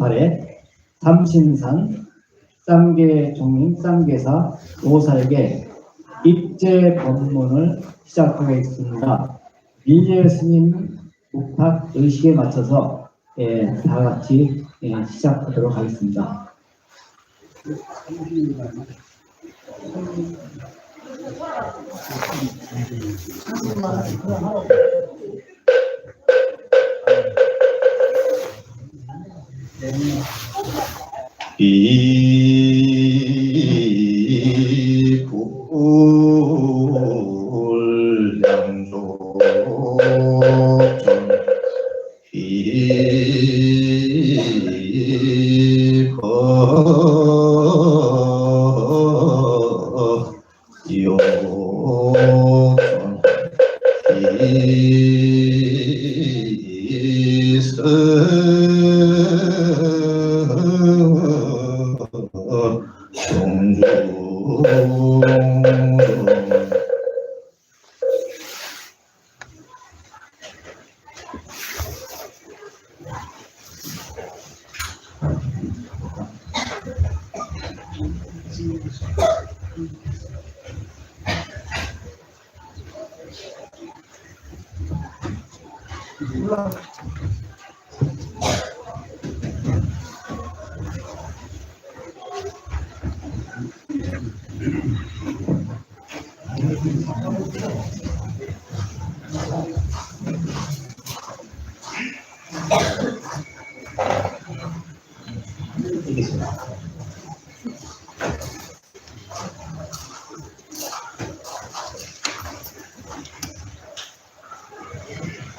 28회 삼신산 쌍계종림 쌍계사 오사에게 입제 법문을 시작하겠습니다. 밀재 스님 부탁 의식에 맞춰서 다 같이 시작하도록 하겠습니다.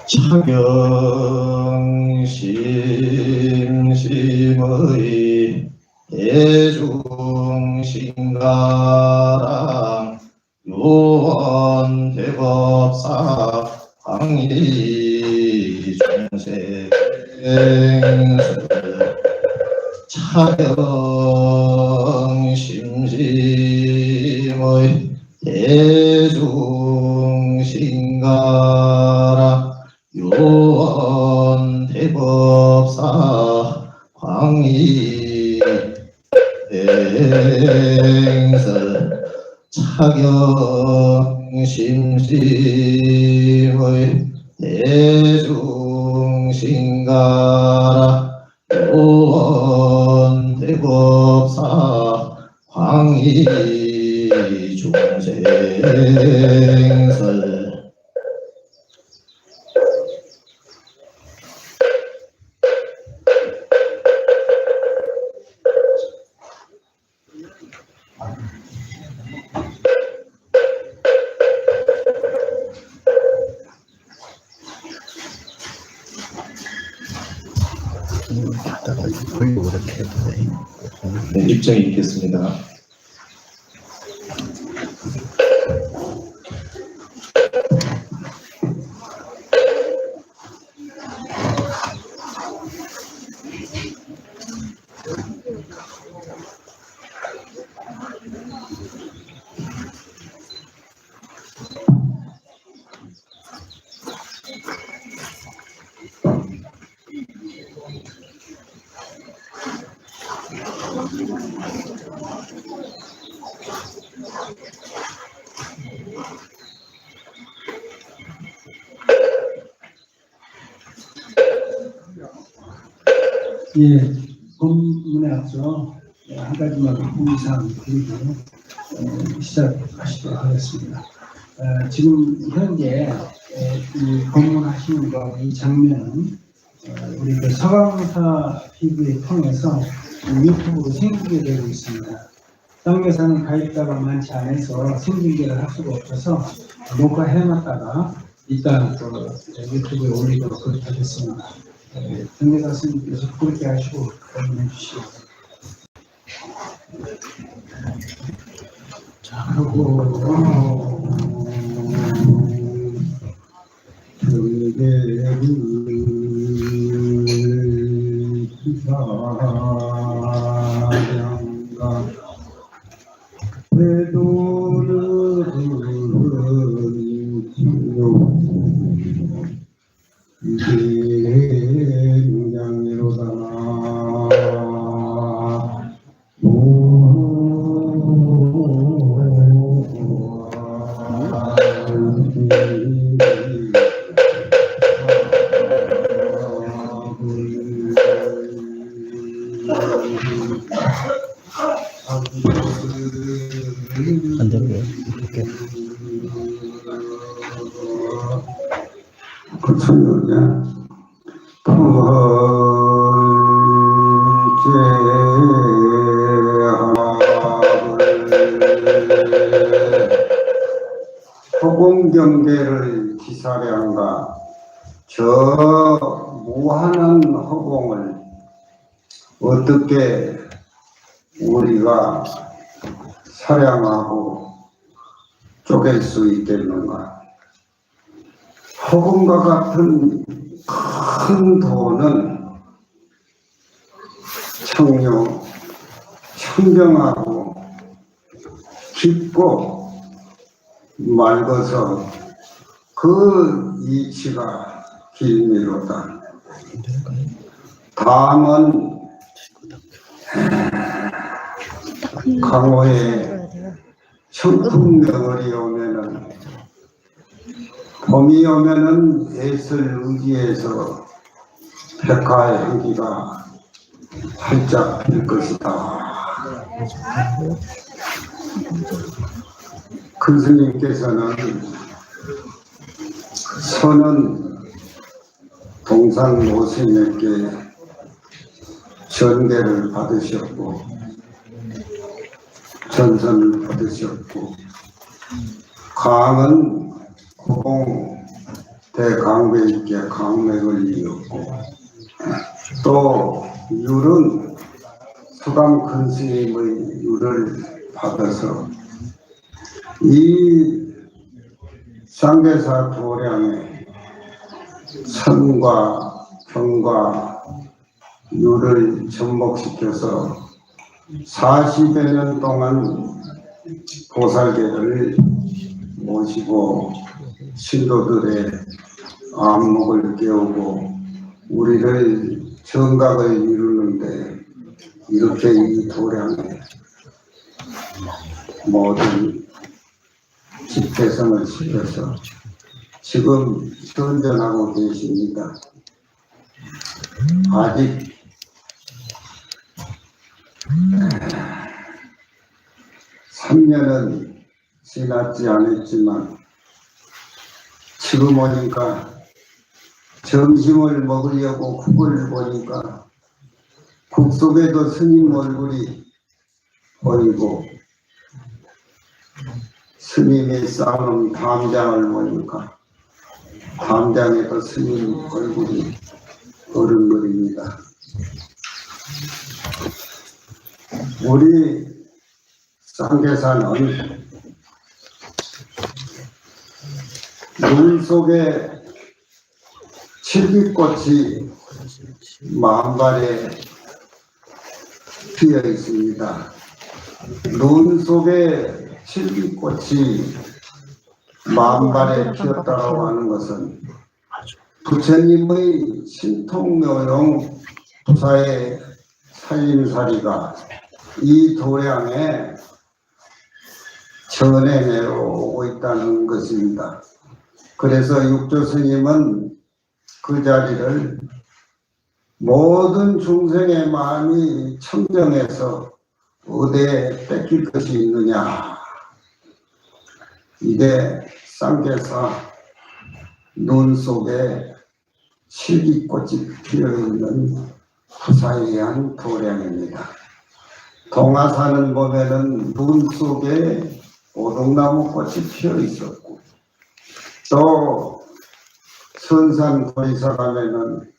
차경심심의 대중신가랑 요원대법사 광리 중생 차경심심의 대중신가랑 요원 대법사 광희 행설 차경심심의 대중신가라 요원 대법사 광희 중생설 입장이 있겠습니다. 본문에 앞서 한 가지만 공지사항 드리고 시작하시도록 하겠습니다. 지금 현재 이 법문하시는 거, 이 장면은 우리 그 서강사 TV를 통해서 유튜브로 생중계 되고 있습니다. 쌍계사는 가입자가 많지 않아서 생중계를 할 수가 없어서 녹화해놨다가 이따 또 유튜브에 올리도록 그렇게 하겠습니다. 정례사 스님께서 그렇게 하시고 법문해 주시고. 자, 그리고 굉장히로다 안 되는 거예요. 이렇게. 그 천년이야. 허공경계를 기사량과 저 무한한 허공을 어떻게 우리가 사량하고 쪼갤 수 있겠는가? 허공과 같은 큰 도는 청정하고 깊고 맑아서 그 이치가 길미로다. 다음은 강호의 청풍명월이 오면은, 봄이 오면은 예술 의지에서 백화의 향기가 활짝 필 것이다. 큰 스님께서는 선은 동산 모스님께 전계를 받으셨고 전선을 받으셨고, 강은 고공 대강배있게 강맥을 이었고, 또 율은 수강 큰 스님의 율을 받아서 이 쌍계사 도량의 선과 경과 율을 접목시켜서 40여 년 동안 보살계를 모시고 신도들의 안목을 깨우고 우리를 정각을 이루는데, 이렇게 이 도량에 모든 집회성을 시켜서 지금 현존하고 계십니다. 아직 3년은 지났지 않았지만 지금 오니까 점심을 먹으려고 국을 보니까 국 속에도 스님 얼굴이 보이고, 스님이 쌓은 담장을 보니까 담장에도 스님 얼굴이 어른거립니다. 우리 쌍계사는 물 속에 칠기꽃이 만발에 피어 있습니다. 눈 속에 칠기꽃이 만발에 피었다고 하는 것은 부처님의 신통묘용 부사의 살림살이가 이 도량에 전해 내려오고 있다는 것입니다. 그래서 육조 스님은 그 자리를 모든 중생의 마음이 청정해서 어디에 뺏길 것이 있느냐, 이게 쌍계사 눈 속에 실기꽃이 피어있는 부사의한 도량입니다. 동화산을 보면은 눈 속에 오동나무 꽃이 피어 있었고, 또 선산 도리사 가면은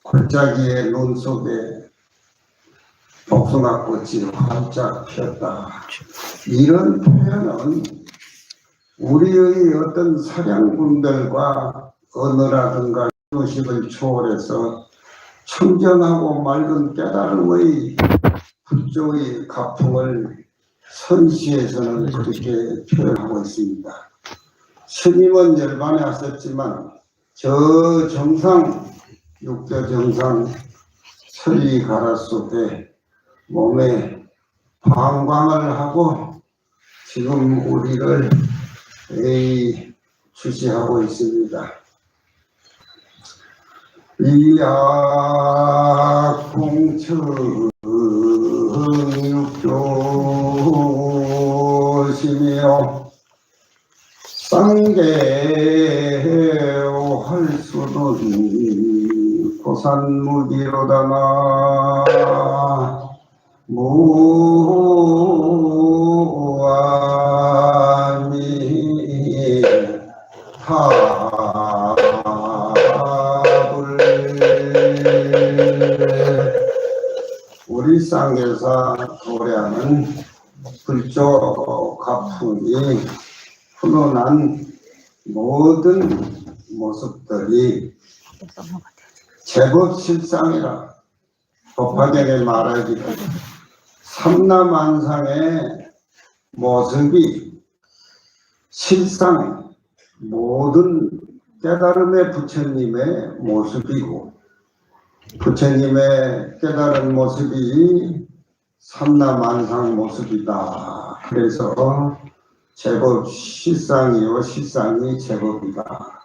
골짜기의 눈 속에 복숭아꽃이 활짝 피었다. 이런 표현은 우리의 어떤 사량분별과 언어라든가 의식을 초월해서 청정하고 맑은 깨달음의 불조의 가풍을 선시에서는 그렇게 표현하고 있습니다. 스님은 열반에 하셨지만 저 정상, 육조 정상 설리 가라 속에 몸에 방광을 하고 지금 우리를 주시하고 있습니다. 이약공처 산무기로다마 무아미 타불. 우리 쌍계사 도량은 불조 가풍이 훈훈한 모든 모습들이 제법 실상이라 법화경에 말하기를 삼라만상의 모습이 실상 모든 깨달음의 부처님의 모습이고 부처님의 깨달은 모습이 삼라만상 모습이다. 그래서 제법 실상이요 실상이 제법이다.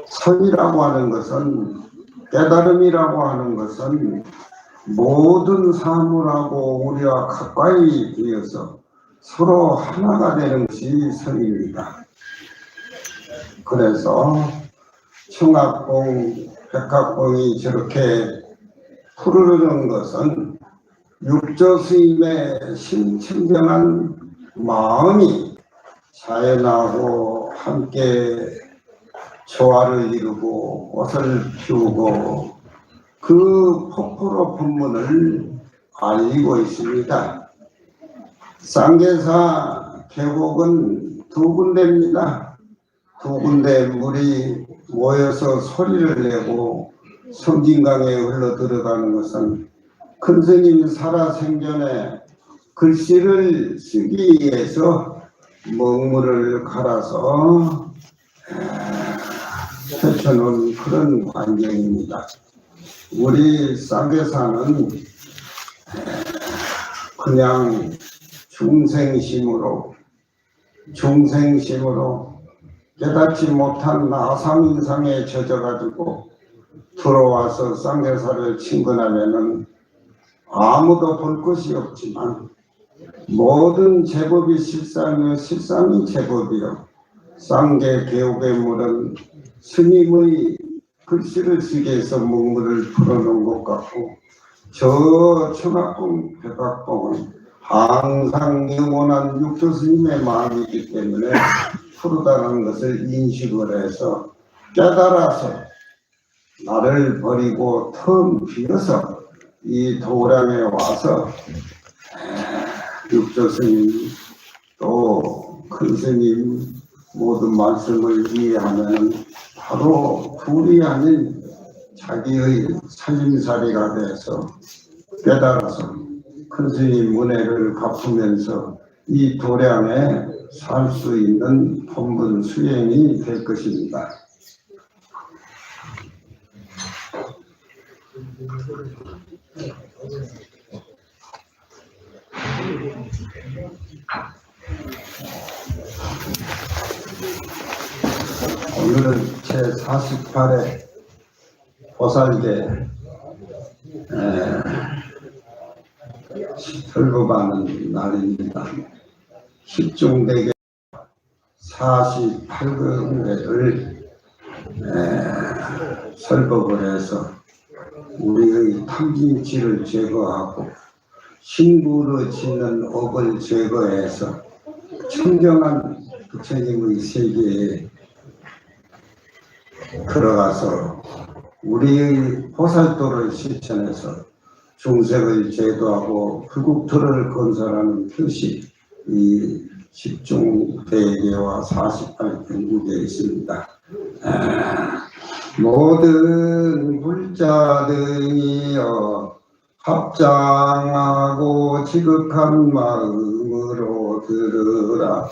선이라고 하는 것은 깨달음이라고 하는 것은 모든 사물하고 우리와 가까이 되어서 서로 하나가 되는 것이 선입니다. 그래서 청학봉, 백학봉이 저렇게 푸르르는 것은 육조 스님의 신청정한 마음이 자연하고 함께 조화를 이루고 꽃을 피우고 그 폭포로 법문을 알리고 있습니다. 쌍계사 계곡은 두 군데입니다. 두 군데 물이 모여서 소리를 내고 섬진강에 흘러 들어가는 것은 큰 스님 살아생전에 글씨를 쓰기 위해서 먹물을 갈아서 펼쳐놓은 그런 환경입니다. 우리 쌍계사는 그냥 중생심으로 깨닫지 못한 나상인상에 젖어가지고 들어와서 쌍계사를 친근하면은 아무도 볼 것이 없지만 모든 제법이 실상이요 실상이 제법이요 쌍계 계옥의 물은 스님의 글씨를 쓰기 위해서 먹물을 풀어놓은 것 같고 저 청학봉 백학봉은 항상 영원한 육조 스님의 마음이기 때문에 푸르다는 것을 인식을 해서 깨달아서 나를 버리고 텅 비어서 이 도량에 와서 육조 스님 또 큰 스님 모든 말씀을 이해하면 바로 둘이 아닌 자기의 살림살이가 돼서 깨달아서 큰 스님 은혜를 갚으면서 이 도량에 살 수 있는 본분 수행이 될 것입니다. 오늘은 제48회 보살계 설법하는 날입니다. 십중대계 48경배를 설법을 해서 우리의 탐진치를 제거하고 신구로 짓는 업을 제거해서 청정한 부처님의 세계에 들어가서 우리의 보살도를 실천해서 중생을 제도하고 불국토를 건설하는 뜻이 이 십중대계와 48경국에 있습니다. 모든 불자등이여 합장하고 지극한 마음으로 들으라.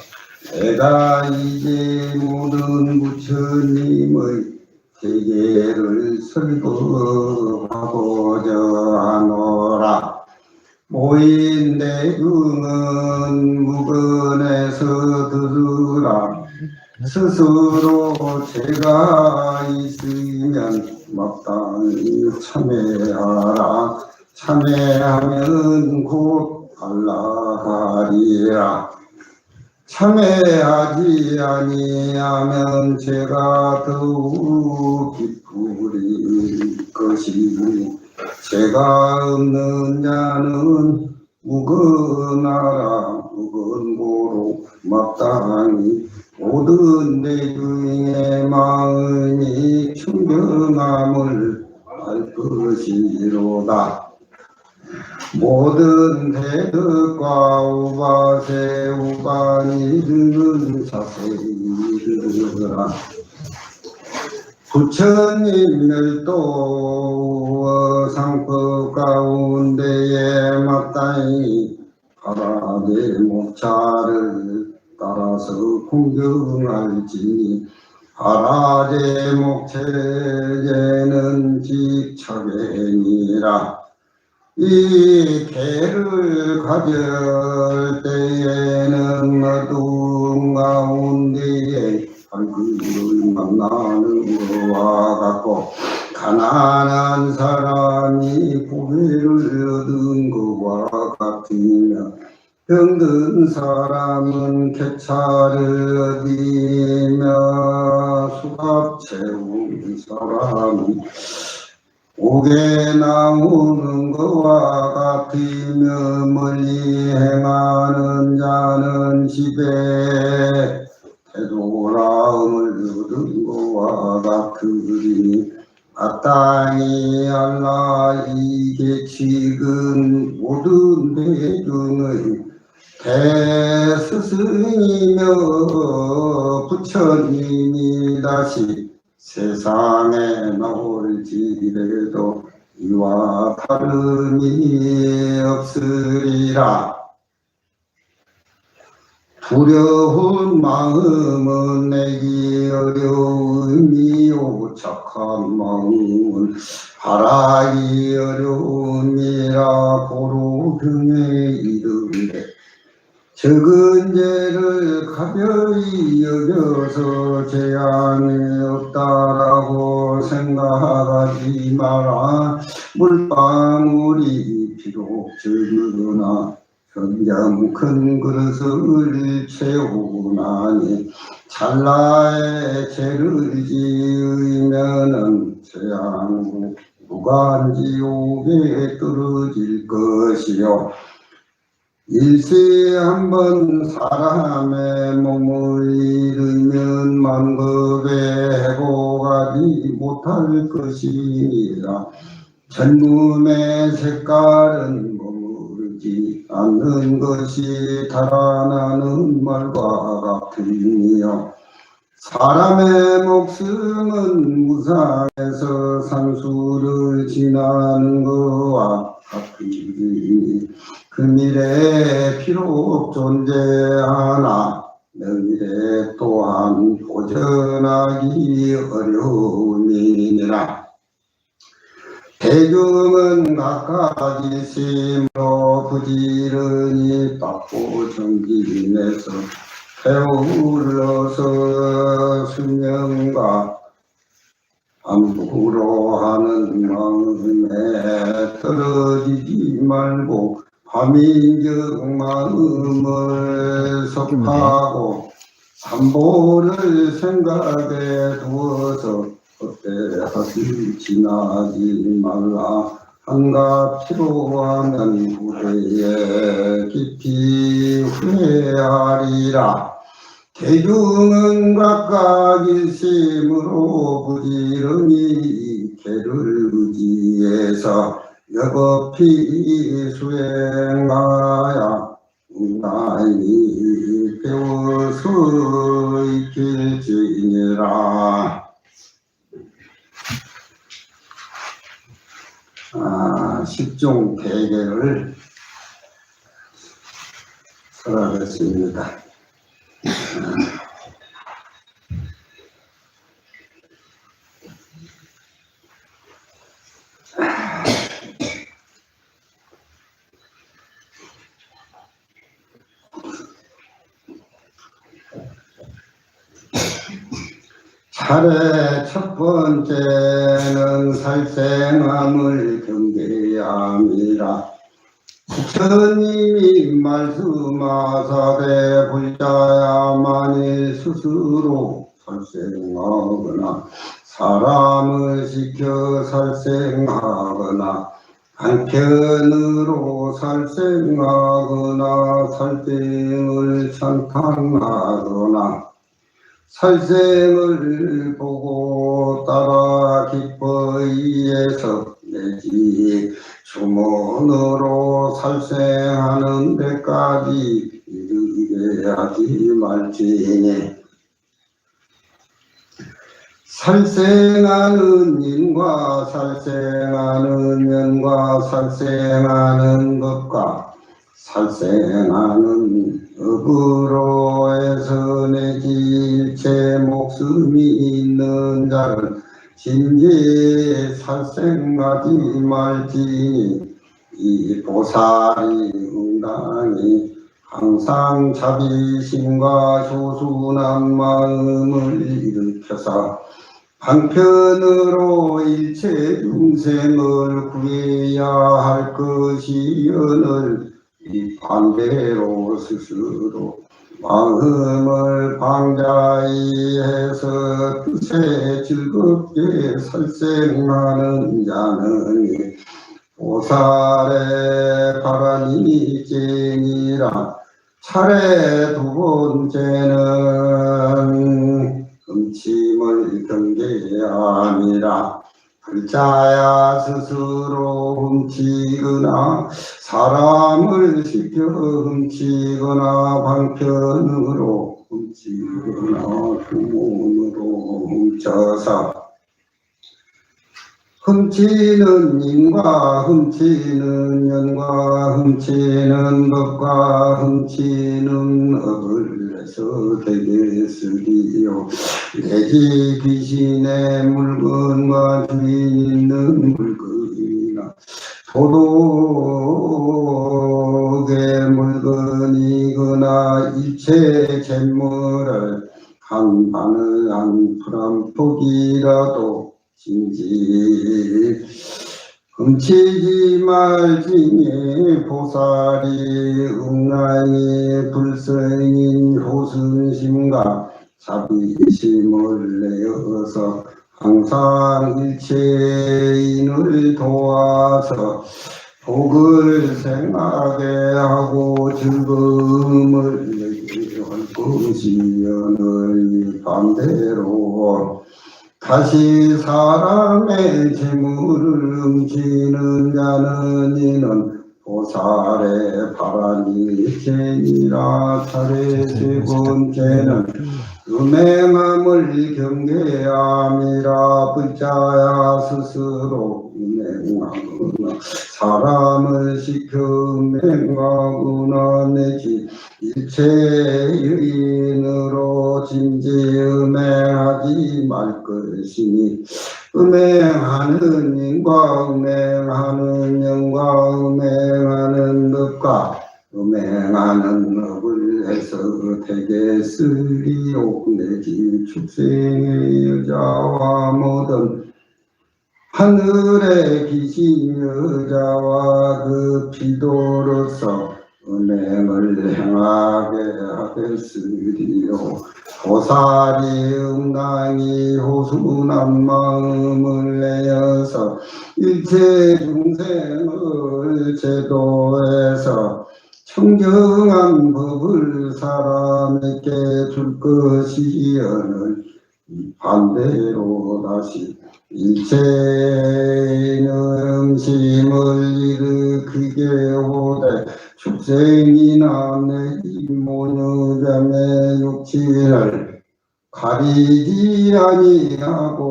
내가 이제 모든 부처님의 대계를 설법하고자 하노라. 모인 대응은 무근에서 들으라. 스스로 죄가 있으면 마땅히 참회하라. 참회하면 곧 안락하리라. 참회하지 아니하면 죄가 더욱 깊으리 것이니 죄가 없는 자는 묵은하라 묵은고로 마땅히 모든 대중의 마음이 청정함을 알 것이로다. 모든 대덕과 우바세 우반이르는 자세히 들으라. 부처님 멸도 상법 가운데에 마땅히 바라게 목차를 따라서 공경할지니 바라제 목체제는 직척이니라. 이 개를 가질 때에는 어두운 가운데에 얼굴을 만나는 것과 같고 가난한 사람이 부귀를 얻은 것과 같으며 병든 사람은 개차를 얻으며 수갑 채운 사람이 옥에 나오는 것과 같으며 멀리 행하는 자는 집에 되돌아옴을 얻은 것과 같으니 마땅히 알라. 이 계칙은 모든 대중의 대스승이며 부처님이 다시 세상에 나올지라도 이와 다름이 없으리라. 두려운 마음은 내기 어려움이요 착한 마음은 바라기 어려움이라. 고로경에 이르되 적은 죄를 가벼이 여겨서 재앙이 없다라고 생각하지 마라. 물방울이 비록 적으나 현장 큰 그릇을 채우나니 찰나에 죄를 지으면은 재앙 무간지옥에 떨어질 것이요. 일세에 한 번 사람의 몸을 잃으면 만급에 해고가지 못할 것이니라. 전문의 색깔은 머무르지 않는 것이 달아나는 말과 같으니요. 사람의 목숨은 무상에서 산수를 지나는 것과 같으니 그 미래에 비록 존재하나 너희에 또한 도전하기 어려움이니라. 대중은 각가지 심으로 부지런히 닦고 정진해서 배울러서 수명과 안부로 하는 마음에 떨어지지 말고 화민적 마음을 섭하고 삼보를 생각에 두어서 헛되하지 지나지 말라. 한가 필요하면 후회에 깊이 후회하리라. 대중은 각각 일심으로 부지런히 개를 의지해서 여급히 수행하여 나이 배울 수 있길지니라. 십종 대계를 설하겠습니다. 차례 첫 번째는 살생함을 경계함이라. 부처님이 말씀하사대 불자야만이 스스로 살생하거나 사람을 시켜 살생하거나 한편으로 살생하거나 살생을 찬탄하거나 살생을 보고 따라 기뻐이에서 내지 주문으로 살생하는 데까지 이르게 하지 말지니 살생하는 인과 살생하는 년과 살생하는 것과 살생하는 업으로 해서 내지 일체 목숨이 있는 자를 진지 살생하지 말지니 이 보살이 응당히 항상 자비심과 효순한 마음을 일으켜서 한편으로 일체 중생을 구해야 할 것이여늘 이 반대로 스스로 마음을 방자히 해서 뜻에 즐겁게 살생하는 자는 보살의 바람이 쟁이라. 차례 두 번째는 흠침을 경계함이라. 불자야 스스로 훔치거나 사람을 시켜 훔치거나 방편으로 훔치거나 주문으로 훔쳐서 훔치는 인과 훔치는 년과 훔치는 것과 훔치는 업을 해서 되겠으리요. 내지 귀신의 물건과 주인 있는 물건이나 도둑의 물건이거나 일체 재물을 한 바늘 한 푸람톡이라도 진지 훔치지 말지니 보살이 응아의 불성인 효순심과 자비심을 내어서 항상 일체인을 도와서 복을 생하게 하고 즐거움을 내게 할 것이여늘 반대로 다시 사람의 재물을 훔치는 자는 이는 보살의 바람이 쟁이라. 차례 세 번째는 음행함을 경계함이라. 불자야 스스로 음행하거나 사람을 시켜 음행하거나 내지 일체 여인으로 진지 음행하지 말 것이니 음행하는 인과 음행하는 영과 음행하는 것과 음행하는 업을 해서 되겠으리요. 내지 축생의 여자와 모든 하늘의 귀신 여자와 그 피도로서 은행을 행하게 하겠으리요. 보살이 응당히 호순한 마음을 내어서 일체 중생을 제도해서 청정한 법을 사람에게 줄 것이여는 반대로 다시 일체의 음심을 일으키게 오되 축생이나 내지 모녀자매 육신을 가리지 아니하고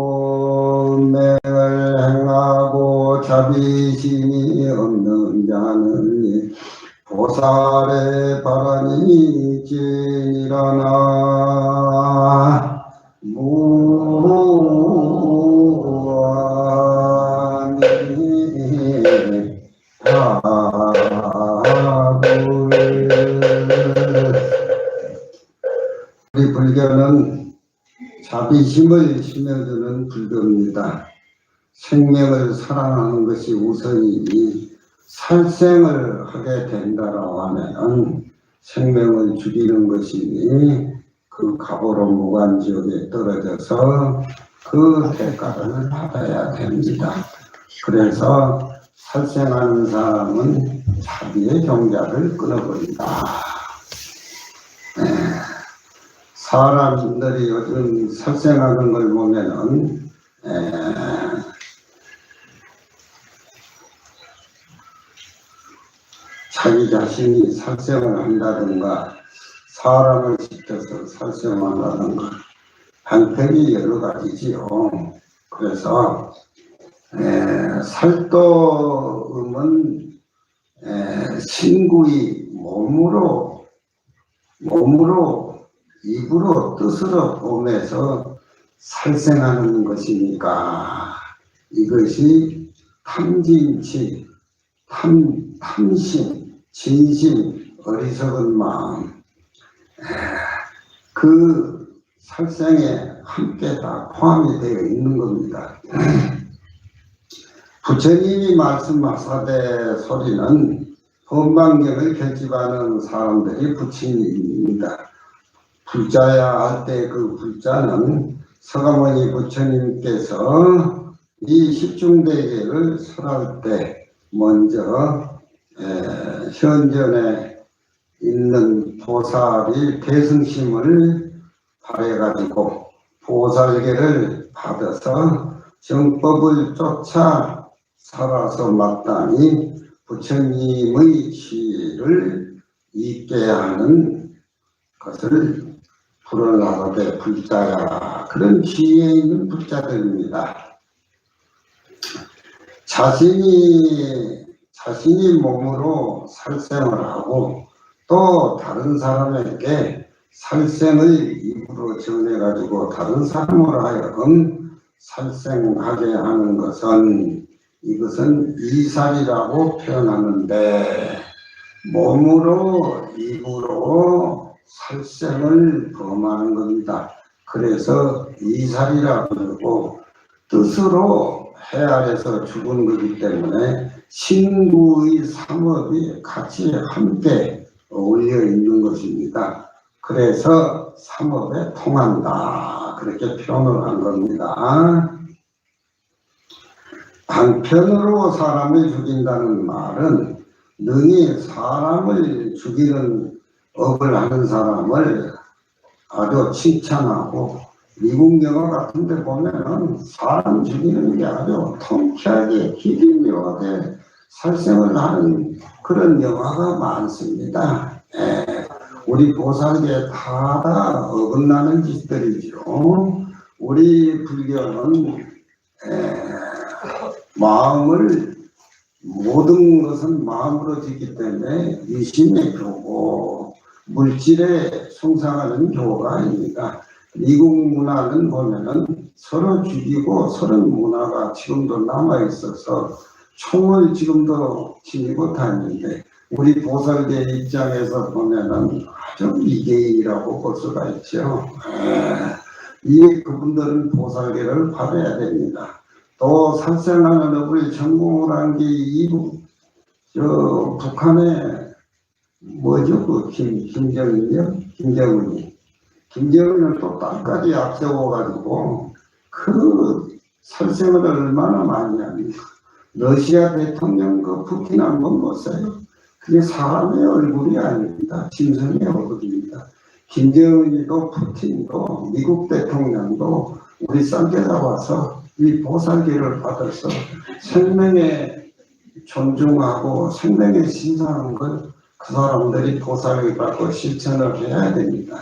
음행을 행하고 자비심이 없는 자는 보살의 바람이 쟁이라나. 우리 불교는 자비심을 심어주는 불교입니다. 생명을 사랑하는 것이 우선이니 살생을 하게 된다라고 하면은 생명을 죽이는 것이니 그 가보로 무간지옥에 떨어져서 그 대가를 받아야 됩니다. 그래서 살생하는 사람은 자기의 경자를 끊어버린다. 사람들이 요즘 살생하는 걸 보면은 자기 자신이 살생을 한다든가 사람을 시켜서 살생한다든가 방법이 여러 가지지요. 그래서 살도음은 신구이 몸으로 입으로 뜻으로 뽐내서 살생하는 것이니까 이것이 탐진치, 탐심, 진심, 어리석은 마음 그 살생에 함께 다 포함이 되어 있는 겁니다. 부처님이 말씀하사대 소리는 법망경을 결집하는 사람들이 부처님입니다. 불자야 할 때 그 불자는 서가모니 부처님께서 이 십중대계를 설할 때 먼저 현전에 있는 보살이 대승심을 발해가지고 보살계를 받아서 정법을 쫓아 살아서 마땅히 부처님의 시를 잇게 하는 것을 불어나가되 불자야 그런 지혜에 있는 불자들입니다. 자신이 몸으로 살생을 하고 또 다른 사람에게 살생을 입으로 전해가지고 다른 사람으로 하여금 살생하게 하는 것은 이것은 이살이라고 표현하는데 몸으로 입으로 살생을 범하는 겁니다. 그래서 이살이라고 그러고 뜻으로 헤아려서 죽은 거기 때문에 신구의 삼업이 같이 함께 어울려 있는 것입니다. 그래서 삼업에 통한다 그렇게 표현을 한 겁니다. 방편으로 사람을 죽인다는 말은 능히 사람을 죽이는 업을 하는 사람을 아주 칭찬하고 미국 영화 같은 데 보면은 사람 죽이는 게 아주 통쾌하게 기기묘하게 살생을 하는 그런 영화가 많습니다. 우리 보살계 다 어긋나는 짓들이죠. 우리 불교는 모든 것은 마음으로 짓기 때문에 유심의 교고 물질에 숭상하는 교가 아닙니다. 미국 문화는 보면은 서로 죽이고 서로 문화가 지금도 남아 있어서 총을 지금도 지니고 다니는데 우리 보살계 입장에서 보면은 아주 미개인이라고 볼 수가 있죠. 그분들은 보살계를 받아야 됩니다. 또 살생하는 업을 전공을 한 게 북한에 뭐죠? 그 김정은이요? 김정은은 또 땅까지 앞세워가지고 그 살생을 얼마나 많이 합니까? 러시아 대통령 그 푸틴 한번 보세요. 그게 사람의 얼굴이 아닙니다. 짐승의 얼굴입니다. 김정은이도 푸틴도 미국 대통령도 우리 쌍계 잡아서 이 보살계를 받아서 생명에 존중하고 생명에 신사하는 걸 그 사람들이 보살계 받고 실천을 해야 됩니다.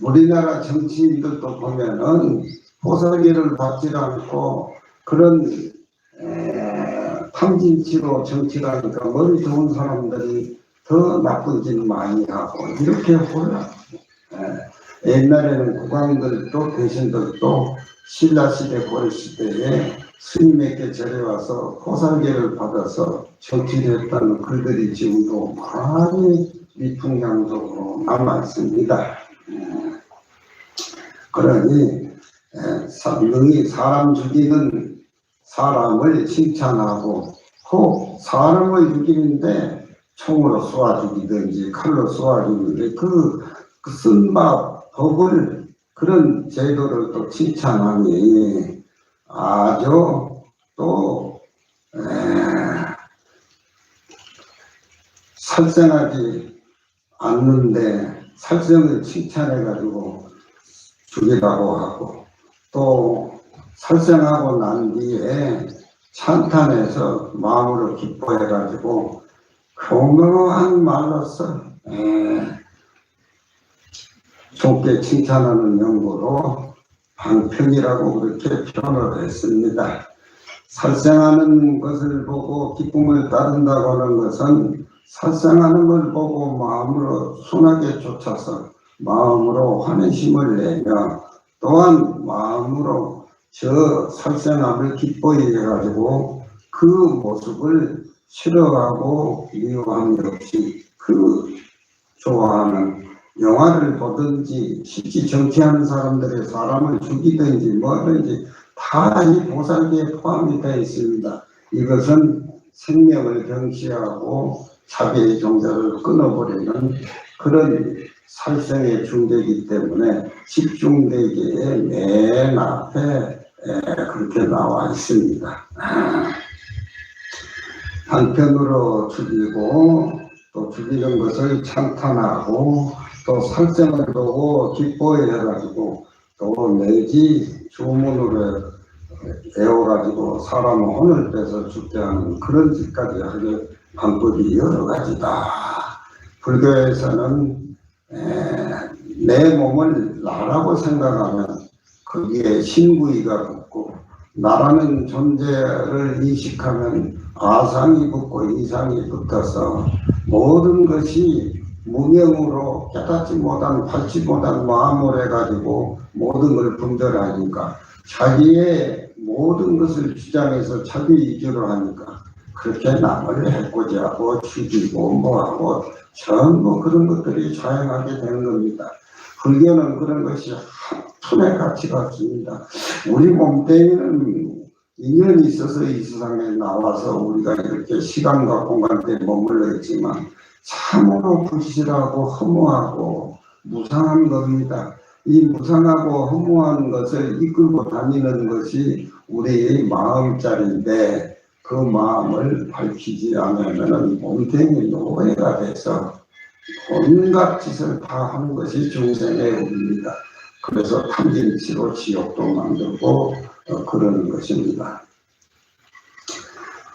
우리나라 정치인들도 보면은 보살계를 받지 않고 그런 탐진치로 정치를 하니까 머리 좋은 사람들이 더 나쁜 짓 많이 하고 이렇게 몰라. 옛날에는 국왕들도 대신들도 신라시대 고려시대에 스님에게 절해와서 보살계를 받아서 정치를 했다는 글들이 지금도 많이 미풍양속으로 남아있습니다. 그러니 능히 사람 죽이는 사람을 칭찬하고 혹 사람을 죽이는데 총으로 쏘아 죽이든지 칼로 쏘아 죽이든지 그 쓴바 법을 그런 제도를 또 칭찬하니 아주 또 살생하지 않는데 살생을 칭찬해가지고 죽이라고 하고 또 살생하고 난 뒤에 찬탄해서 마음으로 기뻐해가지고 교묘한 말로써 좋게 칭찬하는 용어로 방편이라고 그렇게 표현을 했습니다. 살생하는 것을 보고 기쁨을 따른다고 하는 것은 살생하는 걸 보고 마음으로 순하게 쫓아서 마음으로 환희심을 내며 또한 마음으로 저 살생함을 기뻐해 가지고 그 모습을 싫어하고 미워함이 없이 그 좋아하는 영화를 보든지 실제 정치하는 사람들의 사람을 죽이든지 뭐든지 다 이 보살기에 포함이 되어 있습니다. 이것은 생명을 경시하고 자기의 종자를 끊어버리는 그런 살생의 중대이기 때문에 집중대계의 맨 앞에 그렇게 나와 있습니다. 한편으로 죽이고 또 죽이는 것을 찬탄하고 또 살생을 보고 기뻐해가지고 또 내지 주문으로 애워가지고 사람을 혼을 빼서 죽게 하는 그런 짓까지 하게 방법이 여러 가지다. 불교에서는 내 몸을 나라고 생각하면 거기에 신구이가 붙고 나라는 존재를 인식하면 아상이 붙고 이상이 붙어서 모든 것이 무명으로 깨닫지 못한 받지 못한 마음을 해가지고 모든 걸 분별하니까 자기의 모든 것을 주장해서 자기 위주로 하니까 그렇게 남을 해코지하고 죽이고 뭐하고 전부 그런 것들이 자행하게 되는 겁니다. 불교는 그런 것이 한 푼의 가치가 없습니다. 우리 몸뚱이는 인연이 있어서 이 세상에 나와서 우리가 이렇게 시간과 공간에 머물러 있지만 참으로 불실하고 허무하고 무상한 겁니다. 이 무상하고 허무한 것을 이끌고 다니는 것이 우리의 마음자리인데 그 마음을 밝히지 않으면 몸뚱이 노예가 돼서 온갖 짓을 다 하는 것이 중생의 운입니다. 그래서 탐진치로 지옥도 만들고 그러는 것입니다.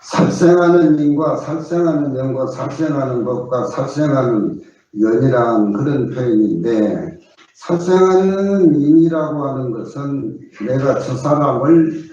살생하는 인과 살생하는 영과 살생하는 법과 살생하는 연이라는 그런 표현인데 살생하는 인이라고 하는 것은 내가 저 사람을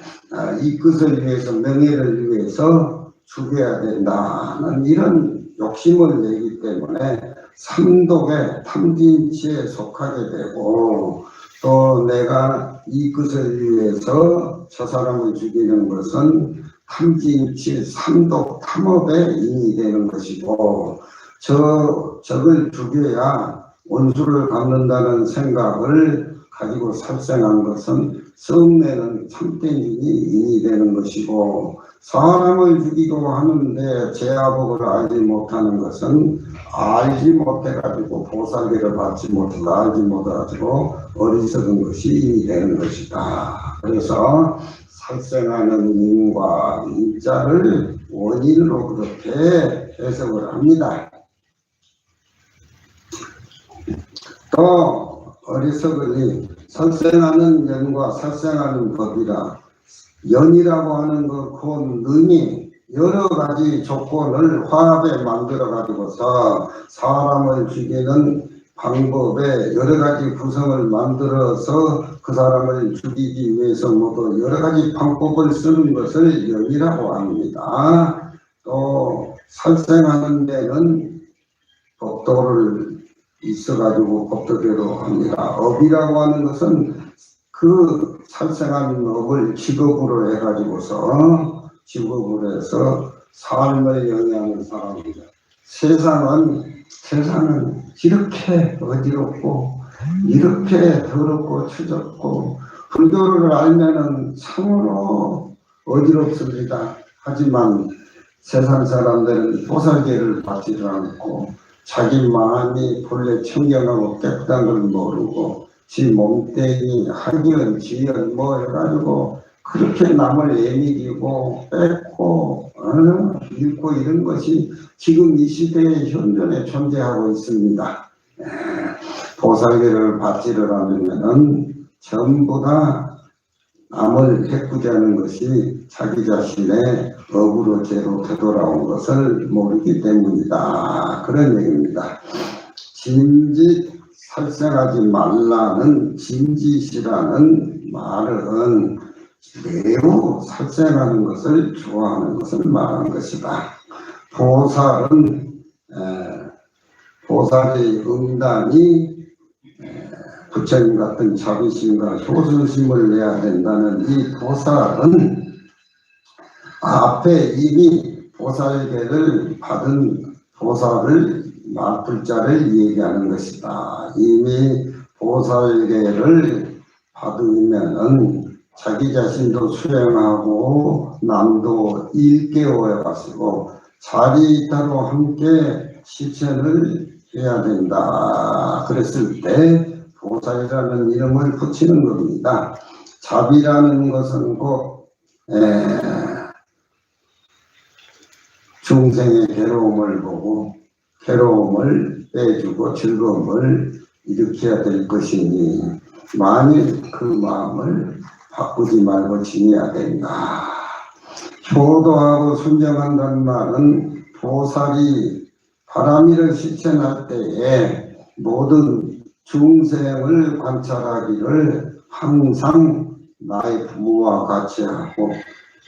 이 것을 위해서 명예를 위해서 죽여야 된다는 이런 욕심을 내기 때문에 삼독의 탐진치에 속하게 되고 또 내가 이 것을 위해서 저 사람을 죽이는 것은 탐진치 삼독 탐업의 인이 되는 것이고 적을 죽여야 원수를 갚는다는 생각을 가지고 살생한 것은 썩내는 참된 인이 되는 것이고 사람을 죽이고 하는데 제아복을 알지 못하는 것은 알지 못해가지고 보살기를 받지 못해서 알지 못해가지고 어리석은 것이 인이 되는 것이다. 그래서 살생하는 인과 인자를 원인으로 그렇게 해석을 합니다. 또 어리석으니 살생하는 연과 살생하는 법이라 연이라고 하는 그 능이 여러 가지 조건을 화합에 만들어 가지고서 사람을 죽이는 방법에 여러 가지 구성을 만들어서 그 사람을 죽이기 위해서 모두 여러 가지 방법을 쓰는 것을 연이라고 합니다. 또 살생하는 데는 법도를 있어가지고 법도대로 합니다. 업이라고 하는 것은 그 살생하는 업을 직업으로 해가지고서 직업으로 해서 삶을 영위하는 사람입니다. 세상은 이렇게 어지럽고 이렇게 더럽고 추잡고 불교를 알면은 참으로 어지럽습니다. 하지만 세상 사람들은 보살계를 받지를 않고 자기 마음이 본래 청결하고 깨끗한 걸 모르고 지 몸뚱이 학연, 지연 뭐 해가지고 그렇게 남을 애미기고 뺏고 잃고 이런 것이 지금 이 시대의 현존에 존재하고 있습니다. 보살계를 받지를 않으면은 전부 다 남을 해꾸자는 것이 자기 자신의 업으로 죄로 되돌아온 것을 모르기 때문이다. 그런 얘기입니다. 짐짓 살생하지 말라는 짐짓이라는 말은 매우 살생하는 것을 좋아하는 것을 말하는 것이다. 보살의 응단이 부처님 같은 자비심과 효순심을 내야 된다는 이 보살은 앞에 이미 보살계를 받은 보살을 말불자를 얘기하는 것이다. 이미 보살계를 받으면은 자기 자신도 수행하고 남도 일깨워야 가시고 자리따로 함께 실천을 해야 된다. 그랬을 때 보살이라는 이름을 붙이는 겁니다. 자비라는 것은 곧 중생의 괴로움을 보고 괴로움을 빼주고 즐거움을 일으켜야 될 것이니 만일 그 마음을 바꾸지 말고 지내야 된다. 효도하고 순정한다는 말은 보살이 바람이를 실천할 때에 모든 중생을 관찰하기를 항상 나의 부모와 같이 하고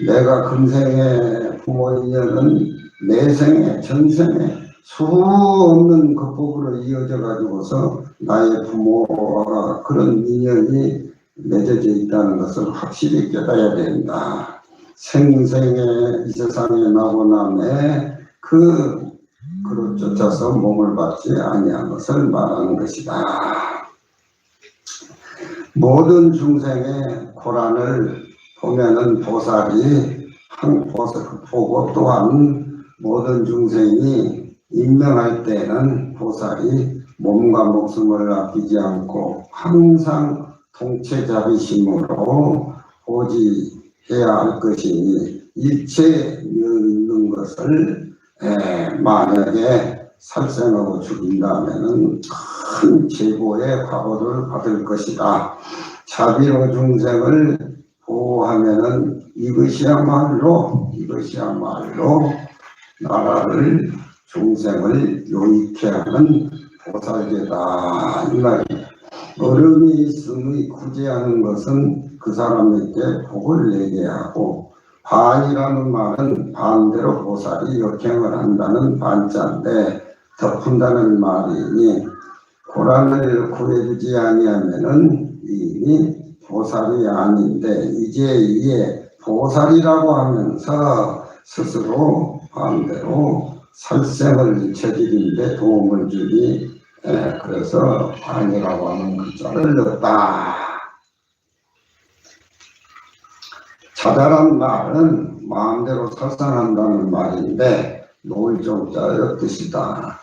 내가 금생의 부모인연은 내생에 전생에 수 없는 것법으로 이어져 가지고서 나의 부모와 그런 인연이 맺어져 있다는 것을 확실히 깨달아야 된다. 생생에 이 세상에 나고 남에 그로 쫓아서 몸을 받지 아니한 것을 말하는 것이다. 모든 중생의 고난을 보면은 보살이 보고 또한 모든 중생이 임명할 때는 보살이 몸과 목숨을 아끼지 않고 항상 통체자비심으로 보지해야 할 것이니 일체 있는 것을 만약에 살생하고 죽인다면은 큰 제보의 과보를 받을 것이다. 자비로 중생을 보호하면은 이것이야말로 나라를 중생을 요익케 하는 보살계다 이 말이에요. 어른이 있음의 구제하는 것은 그 사람에게 복을 내게 하고 반이라는 말은 반대로 보살이 역행을 한다는 반자인데 덮은다는 말이니 고난을 구해주지 아니하면은 이미 보살이 아닌데 이제 보살이라고 하면서 스스로 반대로 살생을 저지르는데 도움을 주니 그래서 반이라고 하는 글자를 넣었다. 자잘한 말은 마음대로 설산한다는 말인데 노을종자의 뜻이다.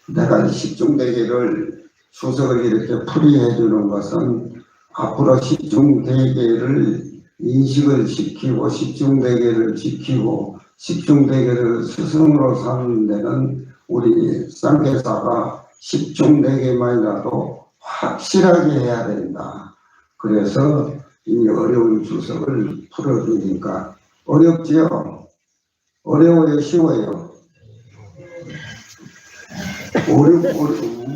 내가 십중대계를 수석을 이렇게 풀이해 주는 것은 앞으로 십중대계를 인식을 시키고 십중대계를 지키고 십중대계를 스승으로 삼는 데는 우리 쌍계사가 십중대계만이라도 확실하게 해야 된다. 그래서 이 어려운 주석을 풀어주니까 어렵지요? 어려워요? 쉬워요?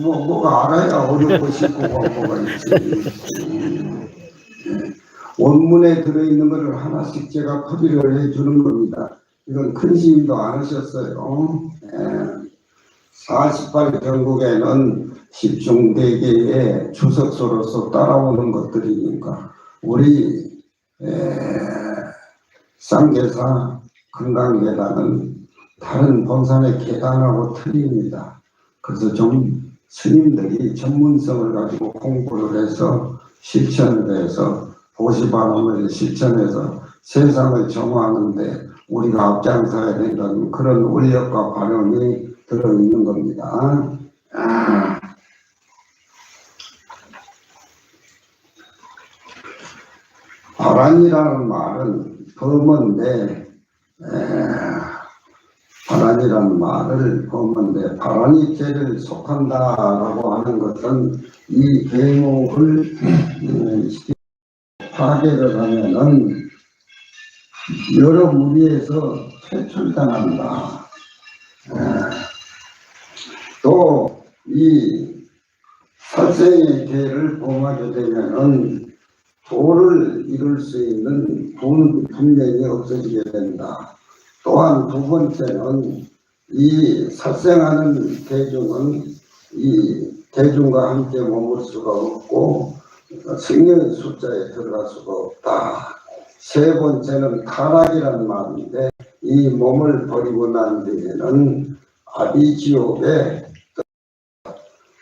뭐가 알아야 어렵고 쉽고 뭐가 있지. 원문에 들어있는 것을 하나씩 제가 풀이를 해주는 겁니다. 이건 큰 스님도 안 하셨어요. 48경국에는 십중대계의 주석서로서 따라오는 것들이니까 우리 쌍계사 금강계단은 다른 본산의 계단하고 틀립니다. 그래서 좀 스님들이 전문성을 가지고 공부를 해서 실천을 해서 보시바람을 실천해서 세상을 정화하는데 우리가 앞장서야 된다는 그런 원력과 발언이 들어있는 겁니다. 바란이라는 말은 범어인데, 바란이라는 말을 범어인데, 바란이죄를 속한다라고 하는 것은 이 계목을 파괴를 하면은 여러 무리에서 퇴출당한다. 또 이 살생의 죄를 범하게 되면은 도를 이룰 수 있는 분명이 없어지게 된다. 또한 두 번째는 이 살생하는 대중은 이 대중과 함께 머물 수가 없고 생명의 숫자에 들어갈 수가 없다. 세 번째는 타락이라는 말인데 이 몸을 버리고 난 뒤에는 아비지옥에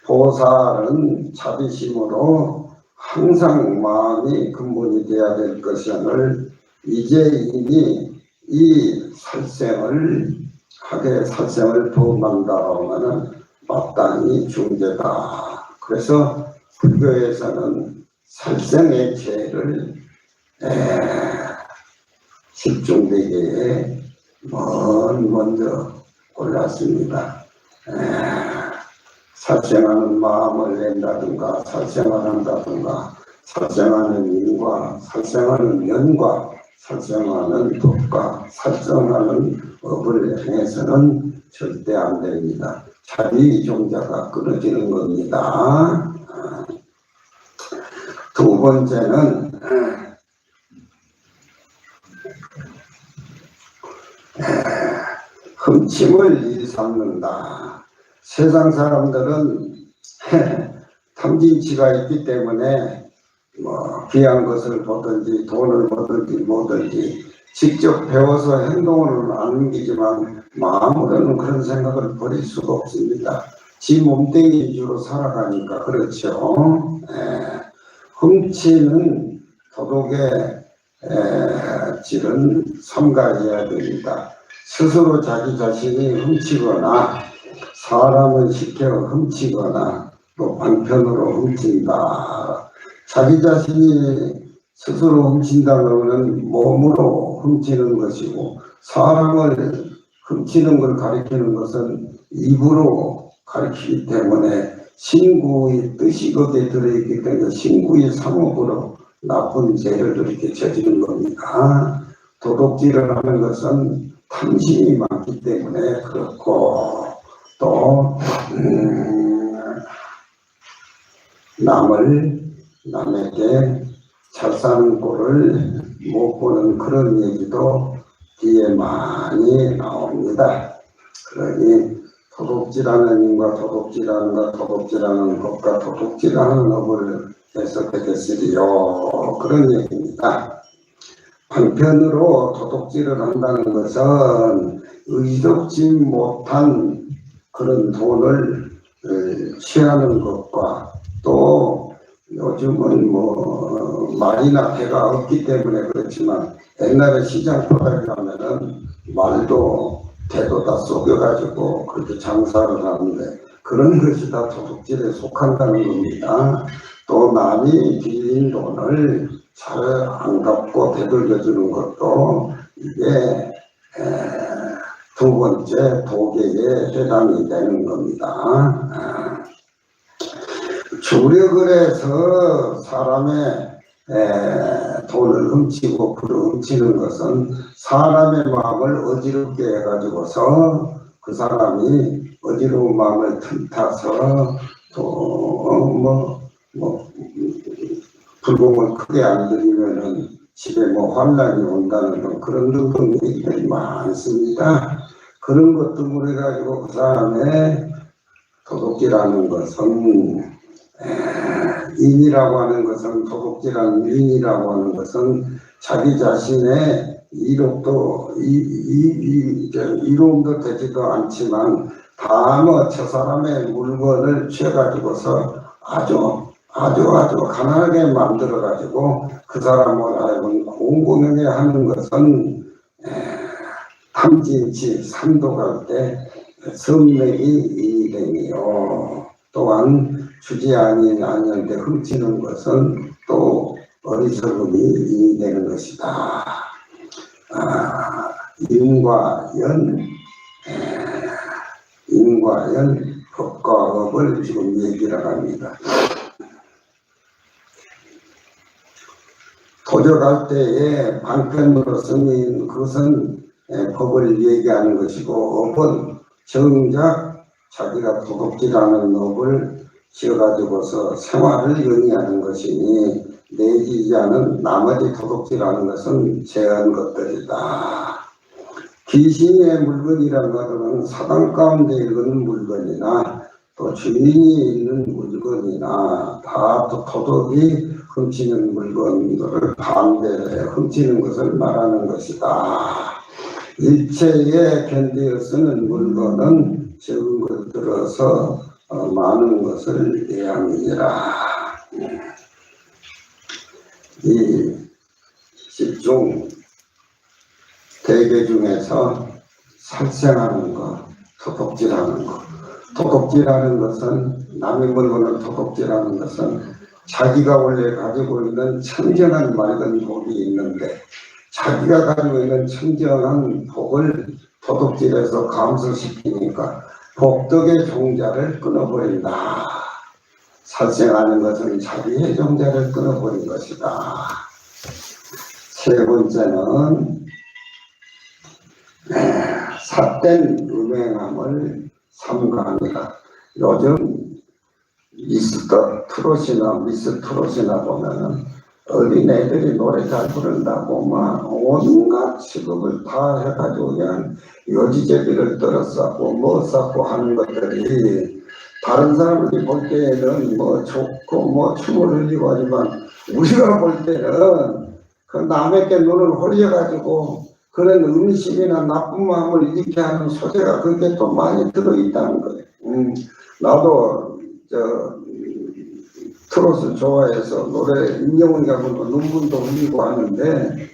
보살은 자비심으로 항상 마음이 근본이 되어야 될 것임을 이제 이미 이 살생을 범한다고 하면 마땅히 중죄다. 그래서 불교에서는 살생의 죄를 집중되게 먼저 골랐습니다. 살생하는 마음을 낸다든가 살생을 한다든가 살생하는 인과 살생하는 연과 살생하는 법과 살생하는 업을 행해서는 절대 안 됩니다. 자비 종자가 끊어지는 겁니다. 두 번째는 흠침을 일삼는다. 세상 사람들은 탐진치가 있기 때문에 귀한 것을 보든지 돈을 보든지 뭐든지 직접 배워서 행동으로는 안 옮기지만 마음으로는 그런 생각을 버릴 수가 없습니다. 지 몸뚱이 위주로 살아가니까 그렇죠. 훔치는 도덕의 질은 삼가해야 됩니다. 스스로 자기 자신이 훔치거나 사람을 시켜 훔치거나 또 방편으로 훔친다. 자기 자신이 스스로 훔친다는 몸으로 훔치는 것이고 사람을 훔치는 걸 가리키는 것은 입으로 가리키기 때문에 신구의 뜻이 거기에 들어있기 때문에 신구의 상업으로 나쁜 죄를 그렇게 저지른 겁니다. 도둑질을 하는 것은 탐심이 많기 때문에 그렇고 또 남에게 잘 사는 꼴을 못 보는 그런 얘기도 뒤에 많이 나옵니다. 그러니 도둑질하는 인과 도둑질하는 법과 도둑질하는 업을 해석해 됐으리요. 그런 얘기입니다. 한편으로 도둑질을 한다는 것은 의롭지 못한 그런 돈을 취하는 것과 또 요즘은 말이나 배가 없기 때문에 그렇지만 옛날에 시장 토닥이 하면은 말도 배도 다 속여가지고 그렇게 장사를 하는데 그런 것이 다 도둑질에 속한다는 겁니다. 또 남이 빌린 돈을 잘 안 갚고 되돌려주는 것도 이게 두 번째 도계에 해당이 되는 겁니다. 주력을 해서 사람의 돈을 훔치고 불을 훔치는 것은 사람의 마음을 어지럽게 해가지고서 그 사람이 어지러운 마음을 틈타서 또 불공을 크게 안 들이면은 집에 환란이 온다는 그런 등등 얘기들이 많습니다. 그런 것 때문에 가지고 그 사람의 도둑질하는 것은 인이라고 하는 것은 도둑질하는 인이라고 하는 것은 자기 자신의 이로움도 되지도 않지만 다만 저 사람의 물건을 취해가지고서 아주 가난하게 만들어가지고 그 사람을 하여금 공공연히 하는 것은 함진치 삼도 갈 때 선맥이 인이되니요. 또한 주지 아니하는데 훔치는 것은 또 어리석음이 인이되는 것이다. 인과연 법과 업을 지금 얘기를 합니다. 도적할 때에 방편으로서는 그것은 법을 얘기하는 것이고, 업은 정작 자기가 도둑질하는 업을 지어가지고서 생활을 영위하는 것이니, 내지지 않은 나머지 도둑질하는 것은 제한 것들이다. 귀신의 물건이라는 것은 사당 가운데 있는 물건이나 또 주인이 있는 물건이나 다 도둑이 훔치는 물건들을 반대로 훔치는 것을 말하는 것이다. 일체에 견디어 쓰는 물건은 적은 것들어서 많은 것을 예함이니라. 이 십중 대개 중에서 살생하는 것, 도둑질하는 것. 도둑질하는 것은, 남의 물건을 도둑질하는 것은 자기가 원래 가지고 있는 청정한 맑은 복이 있는데, 자기가 가지고 있는 청정한 복을 도둑질해서 감소시키니까 복덕의 종자를 끊어버린다. 살생하는 것은 자기의 종자를 끊어버린 것이다. 세 번째는 삿된 음행함을 삼가합니다. 요즘 미스터 트롯이나 미스 트롯이나 보면은 어린애들이 노래 잘 부른다고 막 온갖 직업을 다 해가지고 그냥 요지제비를 떨어쌌고 뭐 쌓고 하는 것들이 다른 사람들이 볼 때는 뭐 좋고 뭐 춤을 흘리고 하지만, 우리가 볼 때는 그 남에게 눈을 홀려가지고 그런 음식이나 나쁜 마음을 잃게 하는 소재가 그게 또 많이 들어있다는 거예요. 나도 트롯을 좋아해서 노래 임영웅이가 부르고 눈물도 흘리고 하는데,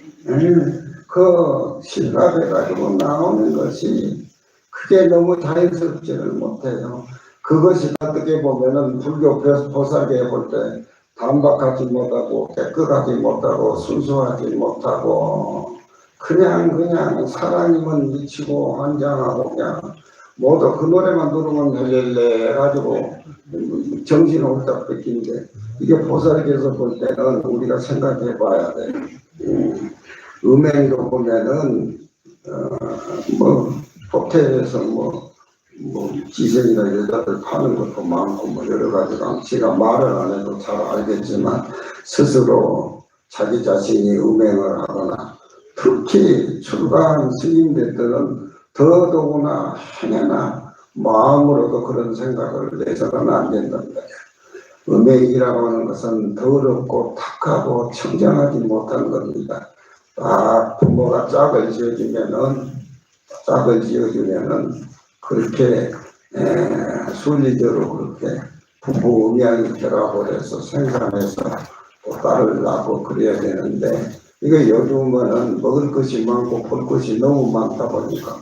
그 실감해가지고 나오는 것이 그게 너무 자연스럽지를 못해요. 그것이 어떻게 보면은 불교 보살계 볼 때 담박하지 못하고 깨끗하지 못하고 순수하지 못하고 그냥 사랑이면 미치고 환장하고 그냥 모두 그 노래만 들으면 헬렐레 해가지고 정신을 홀딱 뺏기는데, 이게 보살계에서 볼 때는 우리가 생각해 봐야 돼. 음행도 보면은 뭐 호텔에서 뭐 기생이나 여자들 파는 것도 많고 뭐 여러 가지가, 제가 말을 안 해도 잘 알겠지만 스스로 자기 자신이 음행을 하거나, 특히 출가한 스님들은 더더구나 행여나 마음으로도 그런 생각을 내서는 안 된다는 거예요. 음행이라고 하는 것은 더럽고 탁하고 청정하지 못한 겁니다. 딱 부모가 짝을 지어주면은 그렇게 순리대로 그렇게 부부 음양이 되라고 해서 생산해서 또 딸을 낳고 그래야 되는데, 이거 요즘은 먹을 것이 많고 볼 것이 너무 많다 보니까,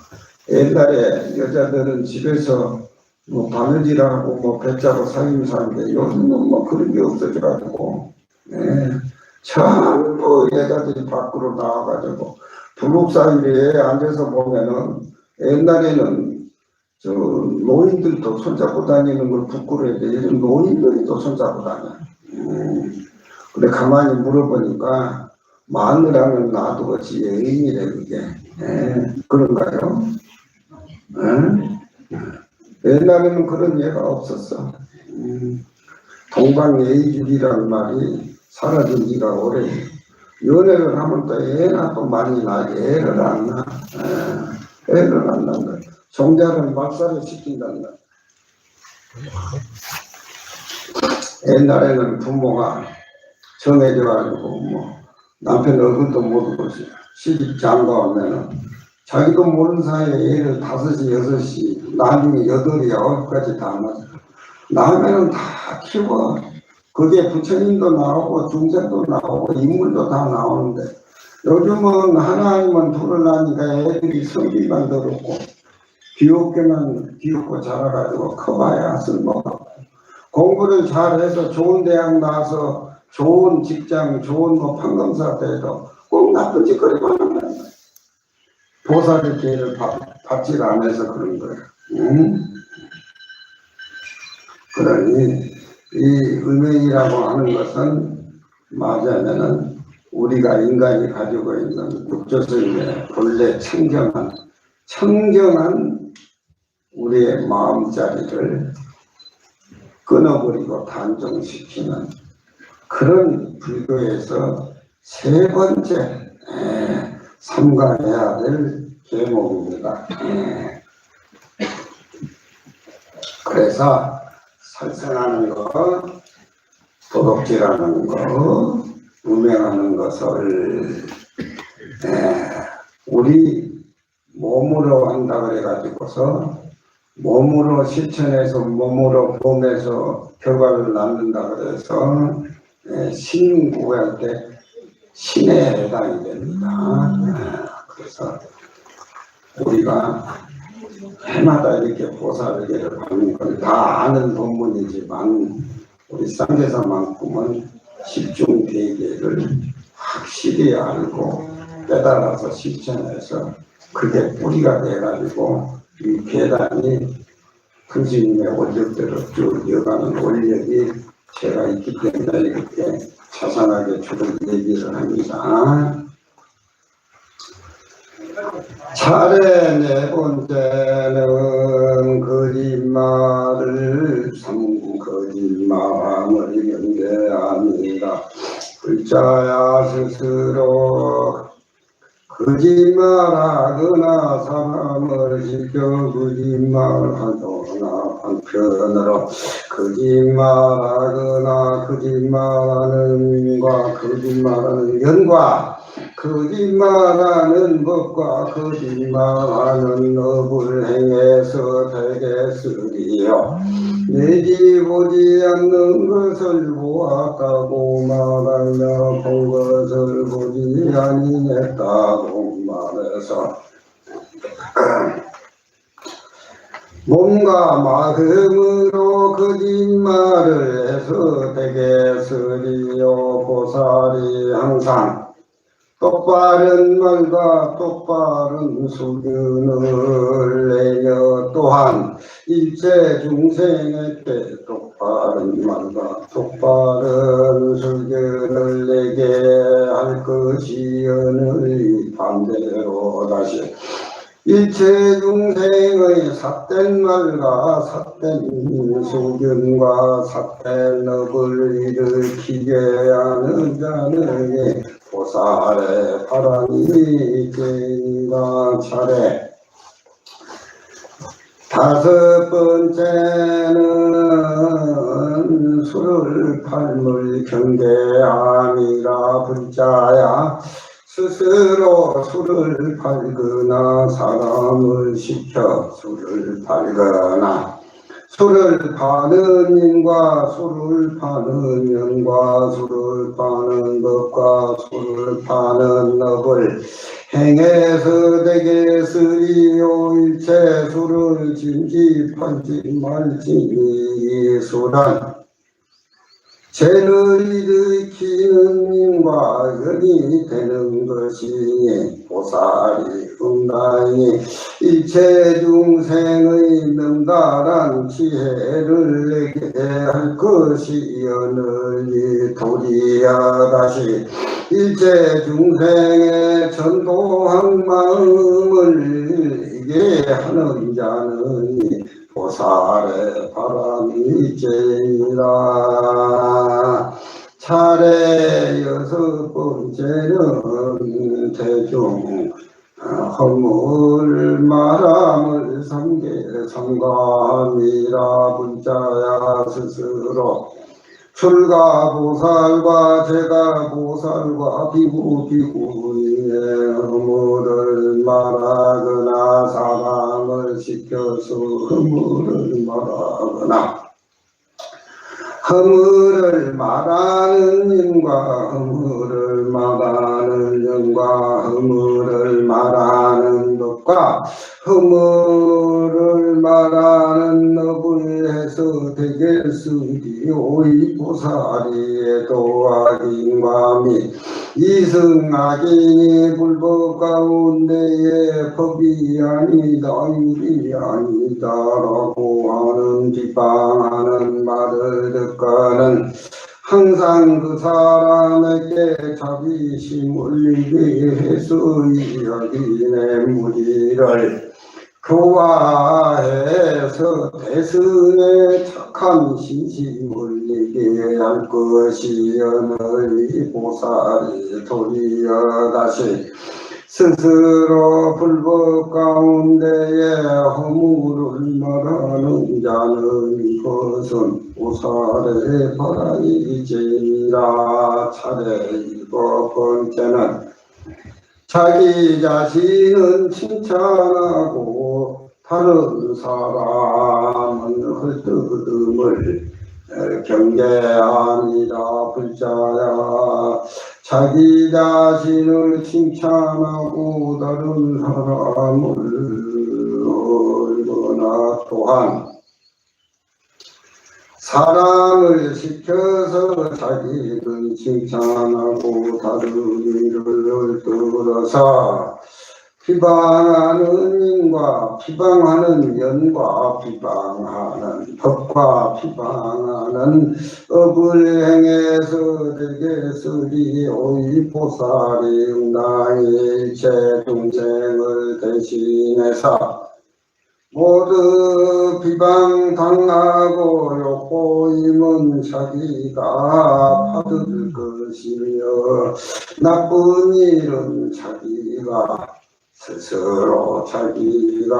옛날에 여자들은 집에서 뭐 바느질하고 뭐 배짜고 살림 사는데, 요즘은 뭐 그런 게 없어져가지고 전부 여자들이 밖으로 나와가지고 부엌 사이에 앉아서 보면은, 옛날에는 저 노인들도 손잡고 다니는 걸 부끄러워해도 요즘 노인들이 또 손잡고 다녀. 근데 가만히 물어보니까 마누라는 놔두었지 애인이래 그게. 그런가요? 옛날에는 그런 예가 없었어. 동방예의주의라는 말이 사라진 지가 오래. 연애를 하면 또 애나 또 많이 나지. 애를 안 낳아. 애를 안 낳는다. 종자를 말살을 시킨단다. 옛날에는 부모가 정해져가지고 뭐 남편 얼굴도 못 보고 시집 장가오면은 자기도 모르는 사이에 애를 5시, 6시, 나중에 8이, 9까지 다 낳아. 낳으면은 다 키워. 그게 부처님도 나오고 중생도 나오고 인물도 다 나오는데, 요즘은 하나님은 부르려니까 애들이 성질만 더럽고 귀엽고 자라가지고 커봐야 쓸모가. 공부를 잘해서 좋은 대학 나와서 좋은 직장, 좋은 뭐 판검사 돼도 꼭 나쁜 짓거리만 한다. 보살의 기회를 받질 않아서 그런 거야. 그러니 이 음행이라고 하는 것은 맞으면은 우리가 인간이 가지고 있는 육조스님의 본래 청정한 우리의 마음자리를 끊어버리고 단정시키는 그런 불교에서 세 번째 삼가해야 될 제목입니다. 그래서 설생하는 것, 도둑질하는 것, 음행하는 것을 우리 몸으로 한다 그래가지고서 몸으로 실천해서 몸으로 몸에서 결과를 낳는다 그래서 신구할 때 신에 해당이 됩니다. 그래서 우리가 해마다 이렇게 보살계를 받는 건 다 아는 본문이지만 우리 쌍계사만큼은 십중대계를 확실히 알고 깨달아서 실천해서 그게 뿌리가 돼가지고 이 계단이 큰스님의 원력대로 쭉 이어가는 원력이 제가 있기 때문에 이렇게 자상하게 저를 얘기를 합니다. 차례 네 번째는 거짓말을 거짓말을 경계합니다. 불자야 스스로 거짓말하거나 사람을 지켜 거짓말하거나 한편으로 거짓말하는 연과 거짓말하는 법과 거짓말하는 업을 행해서 되겠으리요. 내지 보지 않는 것을 보았다고 말하며 본 것을 보지 아니했다고 말해서 몸과 마음으로 거짓말을 해서 되겠으리요. 보살이 항상 똑바른 말과 똑바른 수준을 내며 또한 일체 중생에게 똑바른 말과 똑바른 수준을 내게 할 것이오늘 반대로 다시 일체 중생의 삿된 말과 삿된 수준과 삿된 업을 일으키게 하는 자는 보살의 바람이 있으니라. 차례 다섯 번째는 술을 팔물 경계함이라. 불자야 스스로 술을 팔거나 사람을 시켜 술을 팔거나 술을 파는 인과 술을 파는 년과 술을 파는 법과 술을 파는 업을 행해서 되겠으리요. 일체 술을 진지 팔지 말지 이 술은 죄를 일으키는 님과 연이 되는 것이 보살이 응다니 일체 중생의 명다란 지혜를 내게 할 것이여늘 도리야. 다시 일체 중생의 전도한 마음을 이게 하는 자는 보살의 바람이 있지라. 차례 여섯 번째는 대중 허물 말함을 삼가함이라. 불자야 스스로 출가 보살과 제가 보살과 비구니의 허물을 말하거나 사람을 시켜서 허물을 말하거나 허물을 말하는 인과 허물을 말하는 영과 허물을 말하는 법과 허물을 말하는 너블에서 되겠으리 오이보살이의 도악인과 및 이승악인이 불법 가운데에 법이 아니다 율이 아니다라고 하는 비방하는 말을 듣고는 항상 그 사람에게 자비심을 이게 해서 이야기의 무리를 교화해서 대승의 착한 신심을 이게 할 것이여너니 보살이 도리어 다시 스스로 불법 가운데에 허물을 말하는 자는 이것은 보살의 바라이제니라. 차례 7번째는 자기 자신은 칭찬하고 다른 사람은 헐뜯음을 경계합니다. 불자야, 자기 자신을 칭찬하고 다른 사람을 얼거나 또한 사랑을 시켜서 자기는 칭찬하고 다른 이를 들어서 비방하는 인과 비방하는 연과 비방하는 법과 비방하는 업을 행해서 되겠으리 오이보살이 응당이 일체 중생을 대신해서 모두 비방당하고 욕보임은 자기가 받을 것이며 나쁜 일은 자기가 스스로 자기가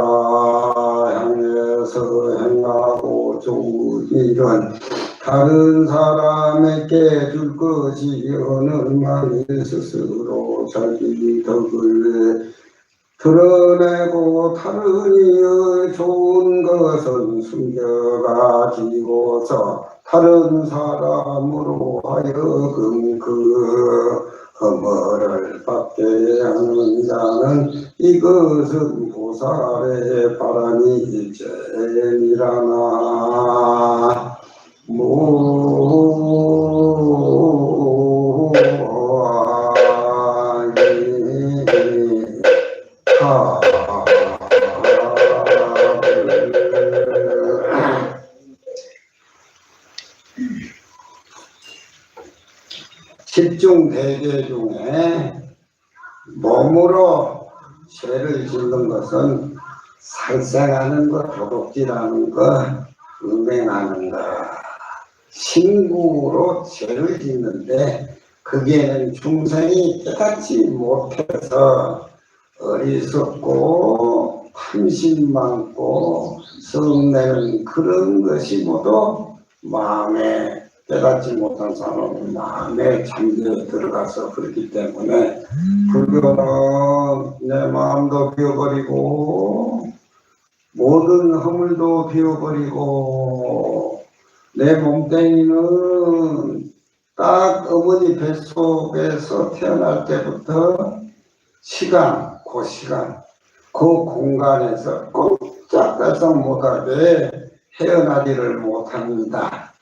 향해서 행하고 좋은 일은 다른 사람에게 줄 것이여는 만일 스스로 자기 덕을 드러내고 다른 이의 좋은 것은 숨겨가지고서 다른 사람으로 하여금 그 허물을 받게 하는 자는 이것은 보살의 바람이 일제니라나. 십중 대계 중에 몸으로 죄를 짓는 것은 살생하는 것, 도둑질하는 것, 음행하는 것, 신구로 죄를 짓는데 그게는 중생이 깨닫지 못해서 어리석고 탐심 많고 성내는 그런 것이 모두 마음에 깨닫지 못한 사람은 마음에 잠겨 들어가서 그렇기 때문에 불교는 내 마음도 비워버리고 모든 허물도 비워버리고 내 몸뚱이는 딱 어머니 뱃속에서 태어날 때부터 시간, 그 공간에서 꼼짝달싹 못하게 헤어나지를 못합니다.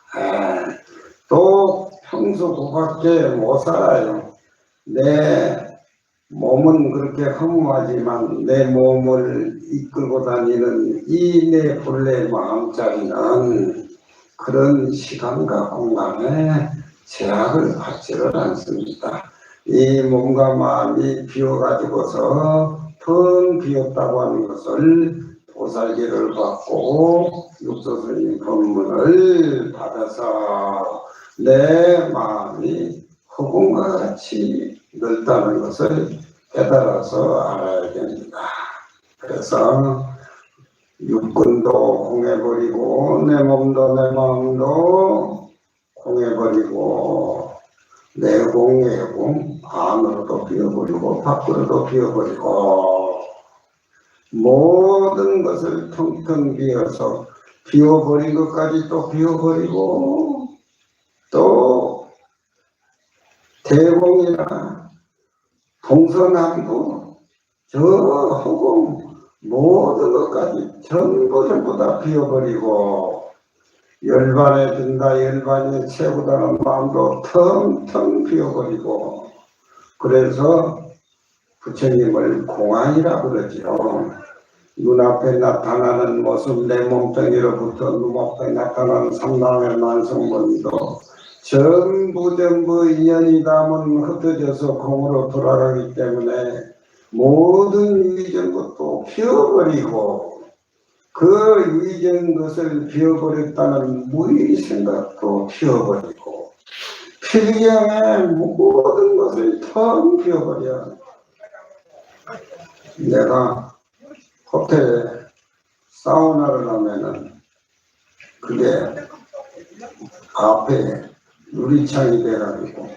또 평소 그밖에 못 살아요. 내 몸은 그렇게 허무하지만 내 몸을 이끌고 다니는 이 내 본래 마음자리는 그런 시간과 공간에 제약을 받지를 않습니다. 이 몸과 마음이 비워가지고서 텅 비었다고 하는 것을 보살기를 받고 육조스님 법문을 받아서 내 마음이 허공과 같이 넓다는 것을 깨달아서 알아야 됩니다. 그래서 육근도 공해버리고 내 몸도 내 마음도 공해버리고 내공 외공 안으로도 비워버리고 밖으로도 비워버리고 모든 것을 텅텅 비워서 비워버린 것까지 또 비워버리고 또 대공이나 동서남북 저 허공 모든 것까지 전부 다 비워버리고 열반에 든다 열반이 채우다는 마음도 텅텅 비워버리고 그래서 부처님을 공안이라 그러죠. 눈앞에 나타나는 모습 내 몸뚱이로부터 눈앞에 나타나는 삼남의 만성본도 전부 인연이 담은 흩어져서 공으로 돌아가기 때문에 모든 유의적 것도 비워버리고 그 유의적 것을 비워버렸다는 무의 생각도 비워버리고 필경의 모든 것을 텅 비워버려. 내가 호텔에 사우나를 하면은 그게 앞에 유리창이 돼가지고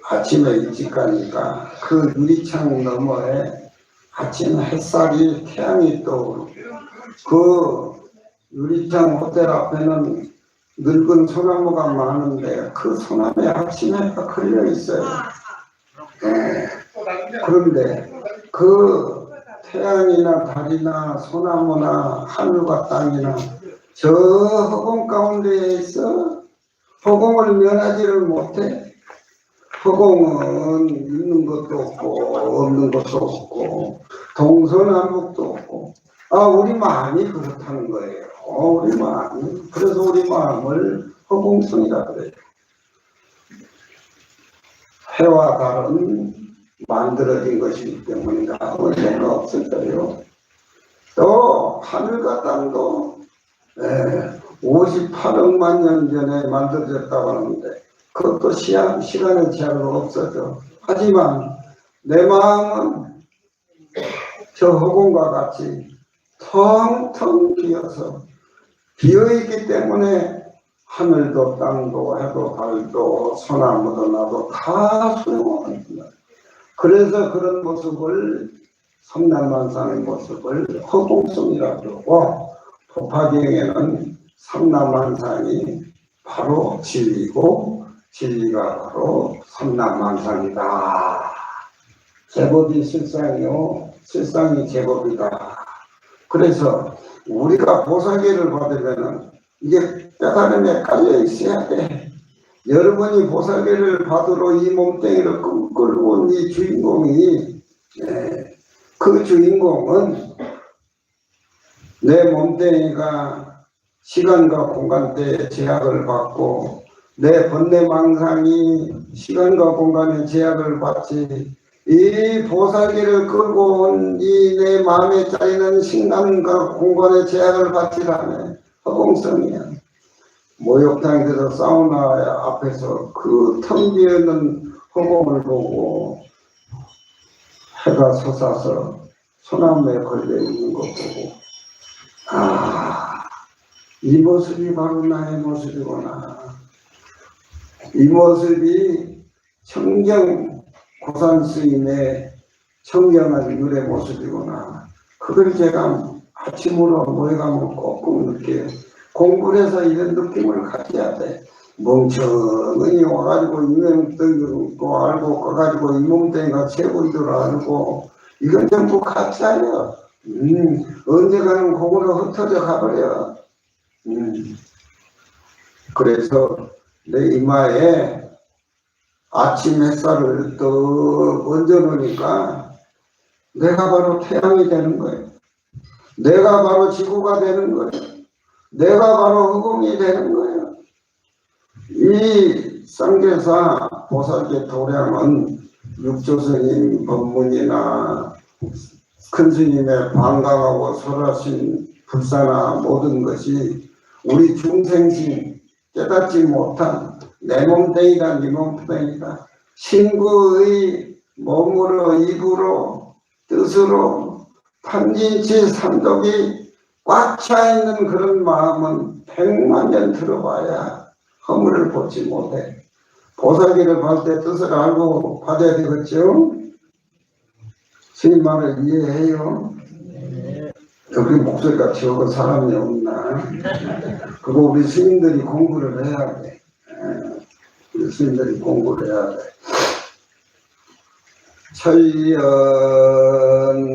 아침에 일찍 가니까 그 유리창 너머에 아침 햇살이 태양이 떠오르고 그 유리창 호텔 앞에는 늙은 소나무가 많은데 그 소나무에 아침 해가 걸려 있어요. 네. 그런데 그 태양이나 달이나 소나무나 하늘과 땅이나 저 허공 가운데에 있어 허공을 면하지를 못해. 허공은 있는 것도 없고 없는 것도 없고 동서남북도 없고 우리 마음이 그렇다는 거예요. 우리 마음이. 그래서 우리 마음을 허공성이라 그래요. 해와 달은 만들어진 것이기 때문이라 원래는 없을 거예요. 또 하늘과 땅도 58억만 년 전에 만들어졌다고 하는데 그것도 시간의 제약으로 없어져. 하지만 내 마음은 저 허공과 같이 텅텅 비어서 비어있기 때문에 하늘도 땅도 해도 달도 소나무도 나도 다 소용없는 거야. 그래서 그런 모습을 삼남만상의 모습을 허공성이라고 그러고 법화경에는 삼남만상이 바로 진리고 진리가 바로 삼남만상이다. 제법이 실상이요 실상이 제법이다. 그래서 우리가 보살계를 받으면은 이게 뼈다름에 깔려 있어야 돼. 여러분이 보살계를 받으러 이 몸뚱이를 끌고 온 이 주인공이 그 주인공은 내 몸뚱이가 시간과 공간대의 제약을 받고 내 번뇌망상이 시간과 공간의 제약을 받지 이 보살계를 끌고 온 이 내 마음에 짜이는 시간과 공간의 제약을 받지라면 허공성이야. 목욕탕에서 사우나 앞에서 그 텅 비어있는 허공을 보고 해가 솟아서 소나무에 걸려 있는 것 보고 이 모습이 바로 나의 모습이구나. 이 모습이 청정 고산 스님의 청정한 율의 모습이구나. 그걸 제가 아침으로 모여가면 꼭 느껴요. 공부를 해서 이런 느낌을 가져야 돼. 멍청이 와가지고 이명떡이고 알고 꺼가지고 이 몸뚱이가 최고인 줄 알고 이건 전부 가짜예요. 언젠가는 공으로 흩어져 가버려. 그래서 내 이마에 아침 햇살을 또 얹어놓으니까 내가 바로 태양이 되는 거예요. 내가 바로 지구가 되는 거예요. 내가 바로 허공이 되는 거예요. 이 쌍계사 보살계 도량은 육조스님 법문이나 큰 스님의 방강하고 설하신 불사나 모든 것이 우리 중생심 깨닫지 못한 내 몸뚱이다 네 몸뚱이다 신구의 몸으로 입으로 뜻으로 탐진치 삼독이 꽉 차 있는 그런 마음은 100만 년 들어봐야 허물을 보지 못해. 보살계를 받을 때 뜻을 알고 받아야 되겠죠? 스님 말을 이해해요? 여기 목소리가 적은 사람이 없나? 그거 우리 스님들이 공부를 해야 돼. 우리 스님들이 공부를 해야 돼. 천년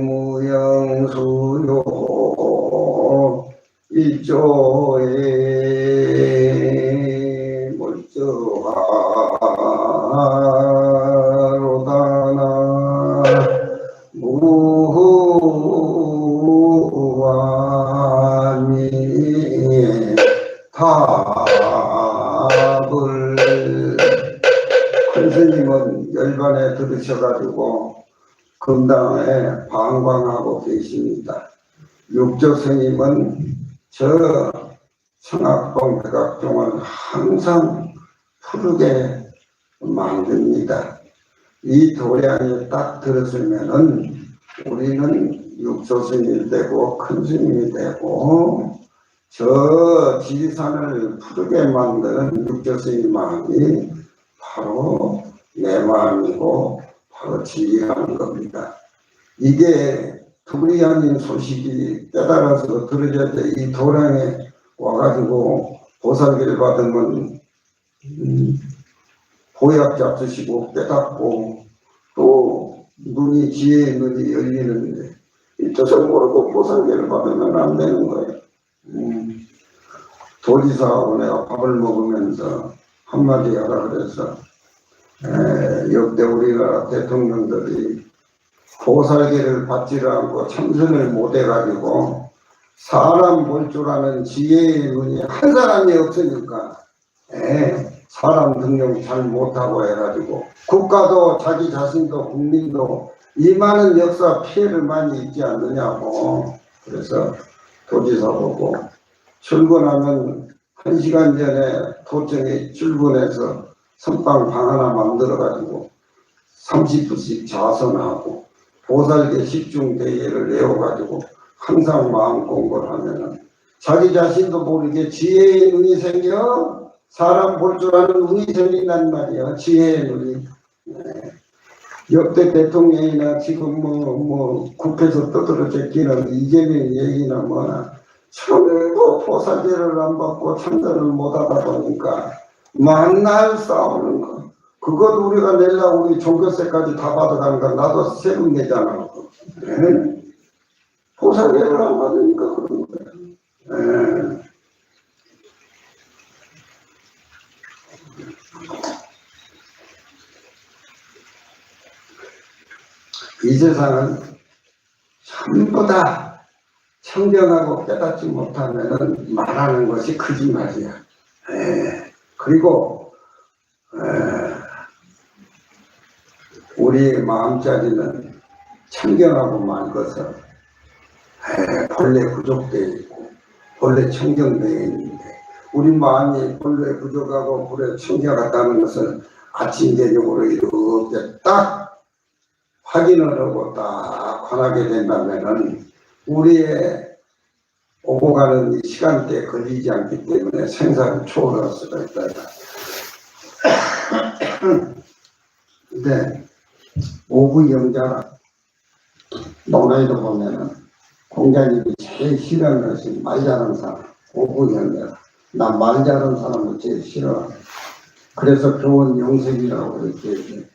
무영수요 일조에 멀쩡하로다나 무한히 답을 큰 스님은 열반에 들으셔가지고 금당에 방광하고 계십니다. 육조 스님은 저 청학봉 백악종을 항상 푸르게 만듭니다. 이 도량이 딱 들었으면은 우리는 육조 스님이 되고 큰 스님이 되고 저 지리산을 푸르게 만드는 육조 스님 마음이 바로 내 마음이고 바로 진리라는 겁니다. 이게 두리안인 소식이 깨달아서 들어져야 돼. 이 도량에 와가지고 보살기를 받으면 보약 잡수시고 깨닫고 또 눈이 지혜의 눈이 열리는데 이 뜻을 모르고 보살기를 받으면 안 되는 거예요. 도지사하고 내가 밥을 먹으면서 한마디 하라 그래서 역대 우리나라 대통령들이 보살기를 받지를 않고 참선을 못 해가지고 사람 볼 줄 아는 지혜의 눈이 한 사람이 없으니까 사람 등용 잘 못하고 해가지고 국가도 자기 자신도 국민도 이 많은 역사 피해를 많이 입지 않느냐고. 그래서 도지사 보고 출근하면 1시간 전에 도청에 출근해서 선빵 방 하나 만들어가지고 30분씩 자선하고 보살계 십중대회를 내어가지고 항상 마음 공부를 하면은 자기 자신도 모르게 지혜의 눈이 생겨. 사람 볼 줄 아는 눈이 생긴단 말이야. 지혜의 눈이. 역대 대통령이나 지금 국회에서 떠들어 제끼는 이재명 얘기나 뭐나 전부 보살계를 안 받고 참선을 못하다 보니까 만날 싸우는 거. 그것도 우리가 내려고 우리 종교세까지 다 받아가는 거 나도 세금 내잖아. 보살계를 안 받으니까 그런 거야. 이 세상은 전부 다 청정하고 깨닫지 못하면 말하는 것이 거짓말이야. 그리고 우리 마음자리는 청정하고 말 것은 본래 부족되어 있고 본래 청정되어 있는데 우리 마음이 본래 부족하고 본래 청정하다는 것을 아침 저녁으로 이렇게 딱 확인을 하고 딱 관하게 된다면은 우리의 오고 가는 이 시간대에 걸리지 않기 때문에 생사를 초월할 수가 있다. 근데 오구 영자라 논어에도 보면은 공자님이 제일 싫어하는 것이 말 잘하는 사람. 오구 영자라. 나 말 잘하는 사람을 제일 싫어해. 그래서 교원 영색이라고 이렇게 얘기해.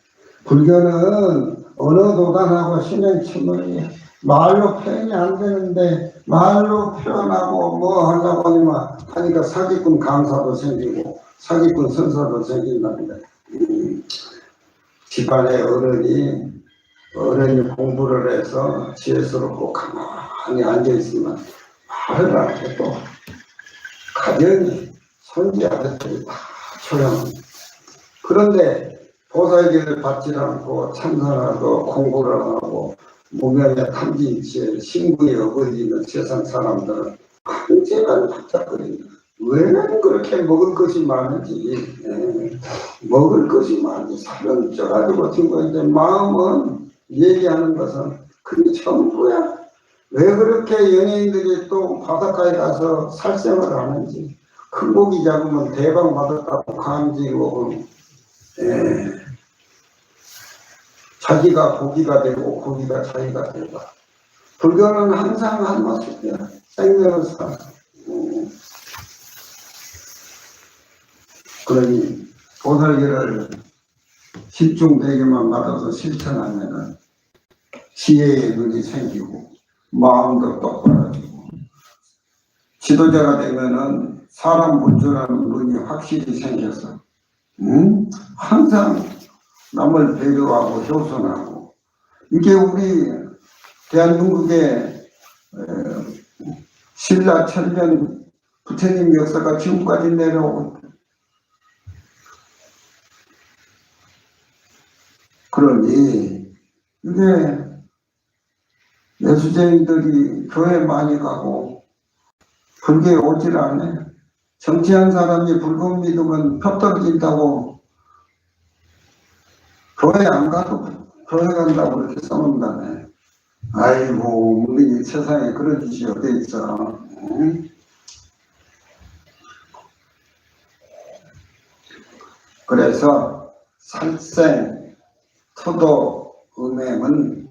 불교는 언어 도단하고 신행침문이 말로 표현이 안 되는데 말로 표현하고 뭐 하려고 하니까 사기꾼 강사도 생기고 사기꾼 선사도 생긴답니다. 집안의 어른이 공부를 해서 지혜스럽고 가만히 앉아있으면 말을 안 해도 가정이 손지 아들들이 다 조용합니다. 그런데 보살기를 받지 않고 참선하고 공부를 하고 무명의 탐진치에 신구에 어거지는 세상 사람들은 한제만 바짝거린다. 왜 그렇게 먹을 것이 많은지 먹을 것이 많은지 살은 쪄가지고 든 건데 마음은 얘기하는 것은 그게 전부야. 왜 그렇게 연예인들이 또 바닷가에 가서 살생을 하는지 큰 고기 잡으면 대박 받았다고 감지고 자기가 고기가 되고 고기가 자기가 되고 불교는 항상 한 모습이야. 생명을 살아. 그러니 보살계를 집중되게만 받아서 실천하면은 지혜의 눈이 생기고 마음도 똑바라지고 지도자가 되면은 사람 볼 줄 아는 눈이 확실히 생겨서 항상 남을 배려하고 효선하고 이게 우리 대한민국의 신라 천년 부처님 역사가 지금까지 내려오고 그러니 이게 예수쟁이들이 교회 많이 가고 불교에 오질 않네. 정치한 사람이 불교 믿으면 표 떨어진다고 교회 안 가도 교회 간다고 이렇게 써놓는다네. 아이고 우리 세상에 그런 짓이 어디 있어. 응? 그래서 살생 토도 음행은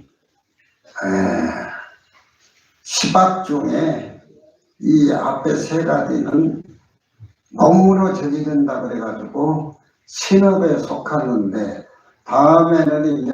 시박 중에 이 앞에 세 가지는 몸으로 저지른다 그래가지고 신업에 속하는데 다음에는 이제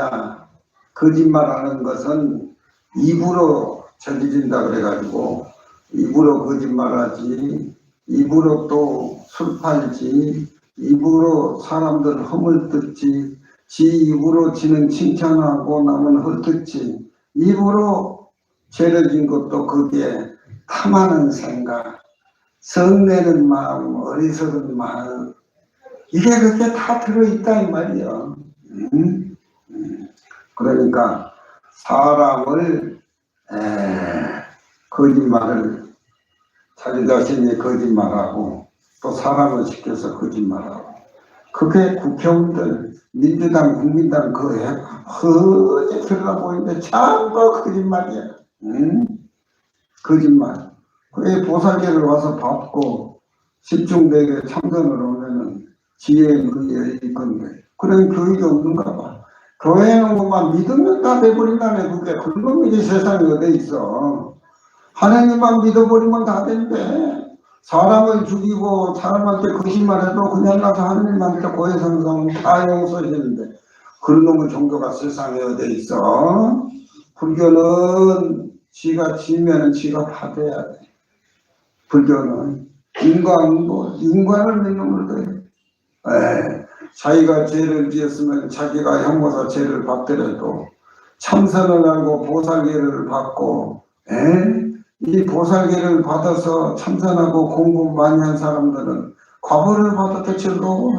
거짓말하는 것은 입으로 저지른다 그래가지고 입으로 거짓말하지, 입으로 또 술 팔지, 입으로 사람들 허물 듣지, 지 입으로 지는 칭찬하고 남은 헐뜯지, 입으로 죄를 진 것도 거기에 탐하는 생각, 성내는 마음, 어리석은 마음, 이게 그렇게 다 들어있다 이 말이야. 그러니까 사람을 거짓말을 자기 자신이 거짓말하고 또 사람을 시켜서 거짓말하고 그게 국회의원들 민주당 국민당 그에 허지 들어 보이는데 전부 거짓말이야. 거짓말. 그게 보살계를 와서 받고 집중되게 참선을 오면은 지혜의 눈이 열릴 건데 그런 교육이 없는가 봐. 교회는 뭐만 믿으면 다 돼버린다네. 그게 그런 일이 세상에 어디 있어. 하나님만 믿어버리면 다 된대. 사람을 죽이고 사람한테 거짓말해도 그냥 가서 하나님한테 고해성성 다 용서해주는데 그런 놈의 종교가 세상에 어디 있어. 불교는 지가 지면은 지가 받아야 돼. 불교는 인간을 믿는 거래. 자기가 죄를 지었으면 자기가 형보사 죄를 받더라도 참선을 하고 보살계를 받고 이 보살계를 받아서 참선하고 공부 많이 한 사람들은 과보를 받았다 쳐도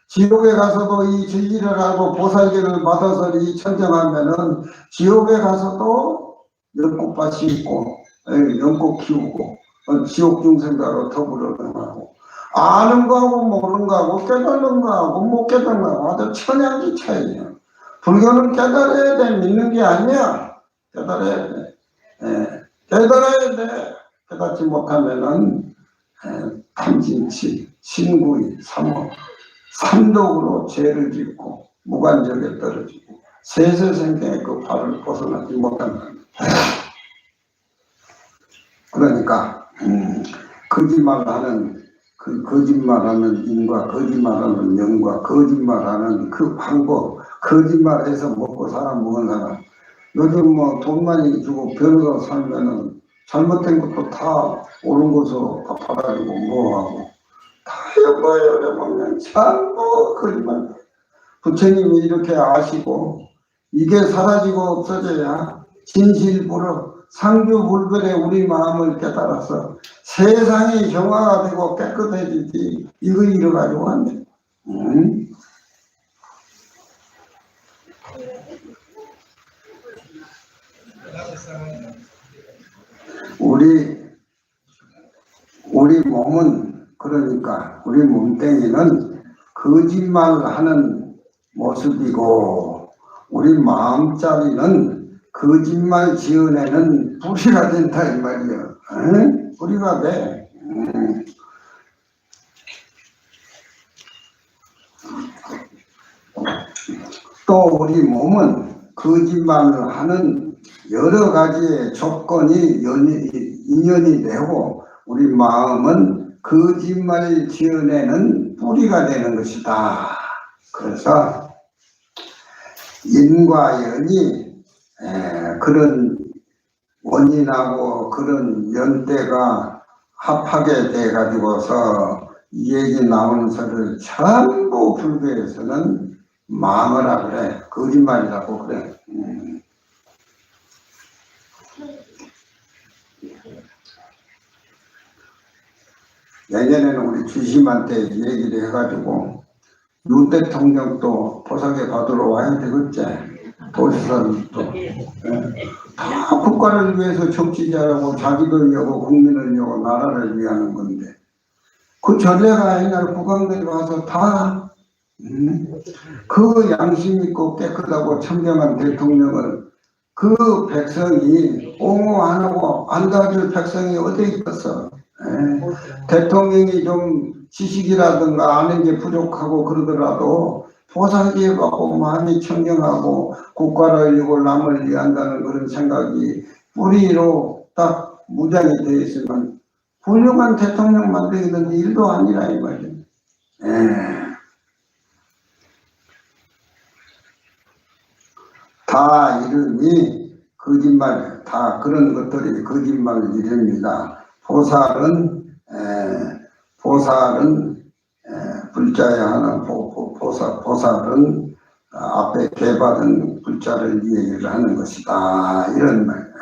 지옥에 가서도 이 진리를 알고 보살계를 받아서 이 천정하면은 지옥에 가서도 연꽃밭이 있고 연꽃 키우고 지옥 중생과로 더불어 나가고 아는 거하고 모르는 거하고 깨닫는 거하고 못 깨닫는 거하고 아주 천양지 차이야. 불교는 깨달아야 돼. 믿는 게 아니야. 깨달아야 돼. 깨달아야 돼. 깨닫지 못하면은 탐진치, 신구이, 삼업, 삼독으로 죄를 짓고 무간적에 떨어지고 세세생경의 그 발을 벗어나지 못한다. 그러니까 거짓말하는 그 거짓말하는 인과 거짓말하는 명과 거짓말하는 그 방법, 거짓말해서 먹고 사람 먹은 사람. 요즘 뭐 돈 많이 주고 변호사 살면은 잘못된 것도 다 옳은 것으로 갚아가지고 뭐하고 다 여보면 전부 거짓말. 부처님이 이렇게 아시고 이게 사라지고 없어져야 진실불허 상주불변의 우리 마음을 깨달아서 세상이 정화가 되고 깨끗해지지 이거 이뤄가지고 안 돼. 우리 몸은 그러니까 우리 몸뚱이는 거짓말하는 모습이고 우리 마음자리는 거짓말 지어내는 뿌리가 된다 이 말이야. 뿌리가 돼. 또 우리 몸은 거짓말을 하는 여러 가지의 조건이 인연이 되고 우리 마음은 거짓말 지어내는 뿌리가 되는 것이다. 그래서 인과 연이 그런 원인하고 그런 연대가 합하게 돼 가지고서 이 얘기 나오는 소리를 전부 불교에서는 망어라 그래. 거짓말이라고 그래. 예전에는 우리 주심한테 얘기를 해가지고 윤 대통령도 보상에 받으러 와야 되겠지. 도지사도 다 국가를 위해서 정치자라고 자기를 위하고 국민을 위하고 나라를 위하는 건데 그 전례가 옛날 국왕들이 와서 다 그 양심 있고 깨끗하고 청정한 대통령을 그 백성이 옹호 안 하고 안 도와줄 백성이 어디 있겠어. 대통령이 좀 지식이라든가 아는 게 부족하고 그러더라도 보살기하고 마음이 청정하고 국가를 위하고 남을 위한다는 그런 생각이 뿌리로 딱 무장이 되어 있으면 훌륭한 대통령 만들기는 일도 아니라 이 말이야. 다 이름이 거짓말, 다 그런 것들이 거짓말 이름입니다. 보살은 불자에 하는 보살은 앞에 개받은 불자를 이해를 하는 것이다. 이런 말.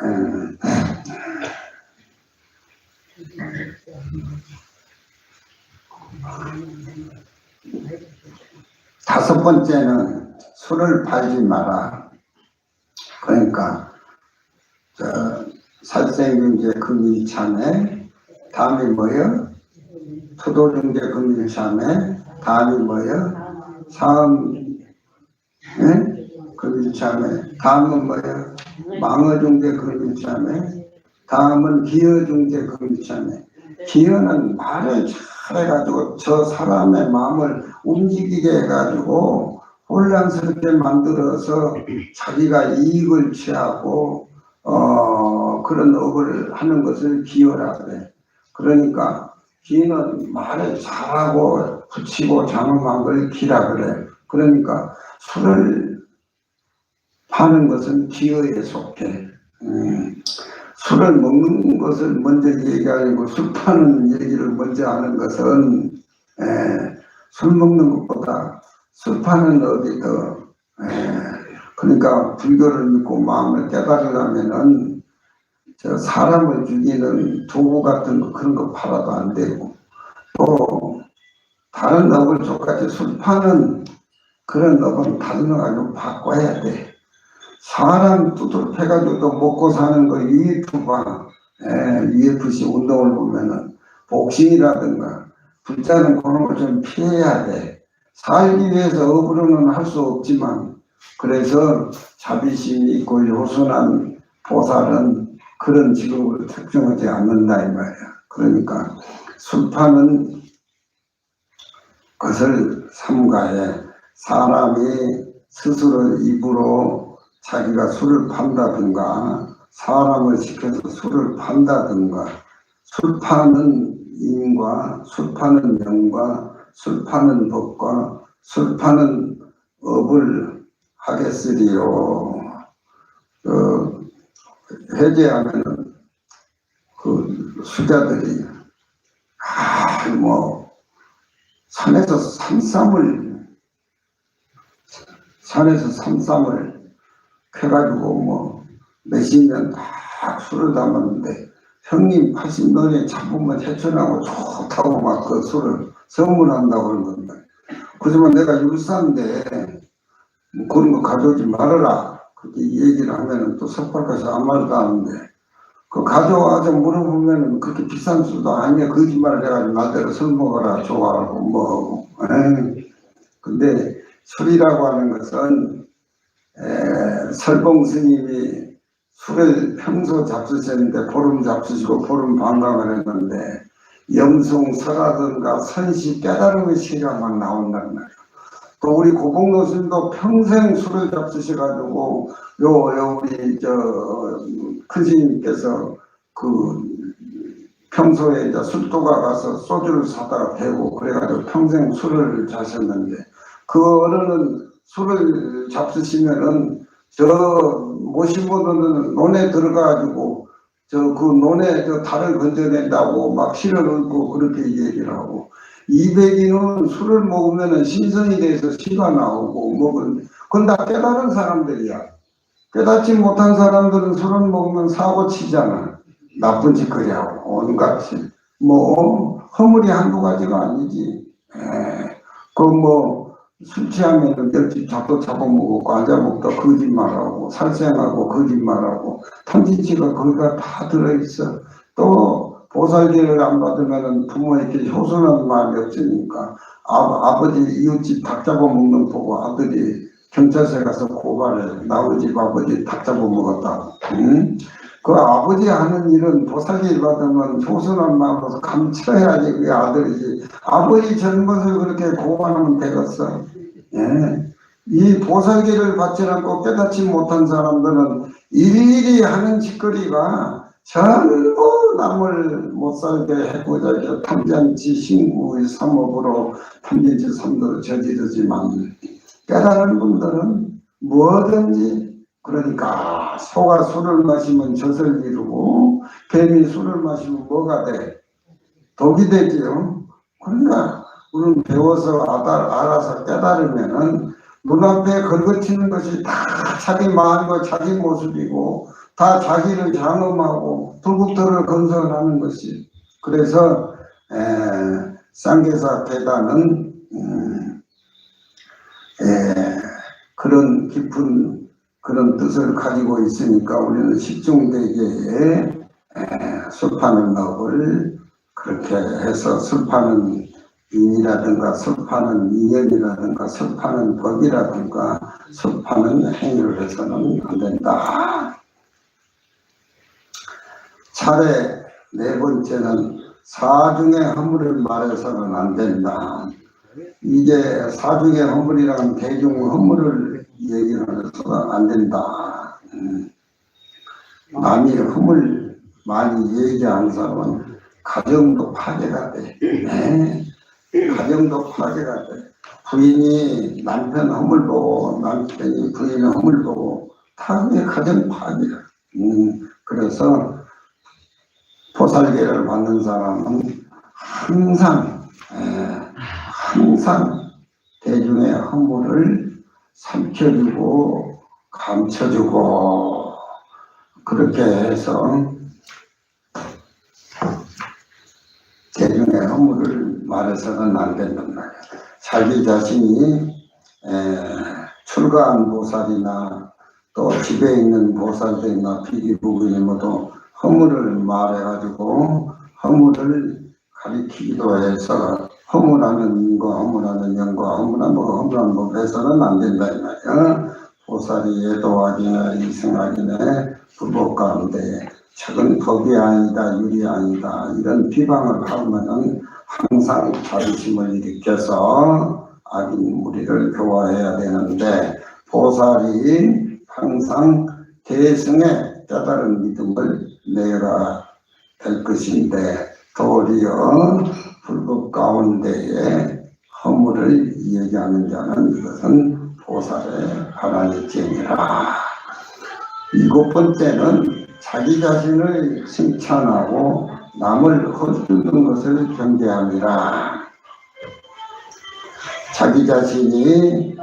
다섯 번째는 술을 팔지 마라. 그러니까 살생경제 금일참회, 다음이 뭐예요? 토도경제 금일참회, 다음이 뭐예요? 사음 금일참회, 다음은 뭐예요? 망어중재 금일참회, 다음은 기여중재 금일참회. 기여는 말을 잘해가지고 저 사람의 마음을 움직이게 해가지고 혼란스럽게 만들어서 자기가 이익을 취하고 그런 업을 하는 것을 기여라 그래. 그러니까 기는 말을 잘하고 붙이고 장엄한 걸 기라 그래. 그러니까 술을 파는 것은 기여에 속해. 술을 먹는 것을 먼저 얘기하고 술 파는 얘기를 먼저 하는 것은 술 먹는 것보다 술 파는 업이 더 그러니까 불교를 믿고 마음을 깨달으려면은 저 사람을 죽이는 도구 같은 거 그런 거 팔아도 안 되고 또 다른 업을 똑같이 술 파는 그런 업은 다른 거 가지고 바꿔야 돼. 사람 두드러 패가지고 또 먹고 사는 거 UFC 운동을 보면은 복싱이라든가 불자는 그런 걸 좀 피해야 돼. 살기 위해서 업으로는 할 수 없지만 그래서 자비심이 있고 요순한 보살은 그런 직업을 특정하지 않는다 이 말이야. 그러니까 술 파는 것을 삼가해. 사람이 스스로 입으로 자기가 술을 판다든가 사람을 시켜서 술을 판다든가 술 파는 인과 술 파는 명과 술 파는 법과 술 파는 업을 하겠으리요. 해제하면은 그 수자들이 산에서 삼삼을 캐가지고 몇십 년 다 술을 담았는데 형님 80년에 잡으면 해천하고 좋다고 막 그 술을 선물한다고 그런 건데 그지만 내가 율사인데 그런 거 가져오지 말아라 그렇게 얘기를 하면은 또 섭박해서 아무 말도 안 하는데 그 가져와서 물어보면은 그렇게 비싼 술도 아니야 거짓말을 해가지고 나대로 술 먹어라 좋아하고 뭐하고 근데 술이라고 하는 것은 설봉 스님이 술을 평소 잡수셨는데 보름 잡수시고 보름 방광을 했는데 염송 설하든가 선시 깨달음의 시간만 나온다는 말이에요. 또 우리 고봉로 스님도 평생 술을 잡수셔가지고 우리 큰 스님께서 그 평소에 이제 술도가 가서 소주를 사다가 대고 그래가지고 평생 술을 자셨는데 그 어른은 술을 잡수시면은 저 모신 분은 논에 들어가가지고 저 그 논에 저 달을 건져낸다고 막 실을 얹고 그렇게 얘기를 하고 200인은 술을 먹으면은 신선이 돼서 시가 나오고 먹은 그건 다 깨달은 사람들이야. 깨닫지 못한 사람들은 술을 먹으면 사고 치잖아. 나쁜 짓거리 하고 온갖 짓. 뭐 허물이 한두 가지가 아니지. 그 뭐 술 취하면 멸치 잡도 잡아먹고 앉아먹다 거짓말하고 살생하고 거짓말하고 탐진치가 거기가 다 들어있어. 또 보살기를 안 받으면 부모에게 효순한 마음이 없으니까 아버지 이웃집 닭 잡아먹는 거 보고 아들이 경찰서에 가서 고발해. 나 우리 집 아버지 닭 잡아먹었다고. 응? 그 아버지 하는 일은 보살기를 받으면 효순한 마음으로 감춰야지 그게 아들이지. 아버지 잘못을 그렇게 고발하면 되겠어. 예. 이 보살기를 받지 않고 깨닫지 못한 사람들은 일일이 하는 짓거리가 전부 남을 못살게 해보자 탐진치 신구의 삼업으로 탐진치 삼도를 저지르지만 깨달은 분들은 뭐든지 그러니까 소가 술을 마시면 젖을 이루고 뱀이 술을 마시면 뭐가 돼? 독이 되지요. 그러니까 우리는 배워서 알아서 깨달으면은 눈앞에 걸거치는 것이 다 자기 마음과 자기 모습이고 다 자기를 장엄하고 불국토를 건설하는 것이. 그래서 쌍계사 계단은 그런 깊은 그런 뜻을 가지고 있으니까 우리는 십중대계에 술 파는 법을 그렇게 해서 술 파는 인이라든가 술 파는 인연이라든가 술 파는 법이라든가 술 파는 행위를 해서는 안 된다. 차례 네 번째는 사중의 허물을 말해서는 안 된다. 이게 사중의 허물이라는 대중 허물을 얘기를 해서는 안 된다. 남이 허물 많이 얘기하는 사람은 가정도 파괴가 돼. 가정도 파괴가 돼. 부인이 남편 허물 보고 남편이 부인의 허물 보고 다 그게 가정 파괴야. 그래서 보살계를 받는 사람은 항상 대중의 허물을 삼켜주고 감춰주고 그렇게 해서 대중의 허물을 말해서는 안 된단 말이야. 자기 자신이 출가한 보살이나 또 집에 있는 보살들이나 비기부부니 모두 허물을 말해가지고 허물을 가리키기도 해서 허물하는 인과 허물하는 영과 허물한 법 해서는 안 된다 이 말이야. 보살이 예도하기나 이승하기나 불법 가운데 적은 법이 아니다 유리 아니다 이런 비방을 하면은 항상 자존심을 일으켜서 악인 무리를 교화해야 되는데 보살이 항상 대승의 깨달은 믿음을 내야 될 것인데 도리어 불법 가운데에 허물을 얘기하는 자는 이것은 보살의 바라니쟁이라. 일곱 번째는 자기 자신을 칭찬하고 남을 헛두는 것을 경계함이라. 자기 자신을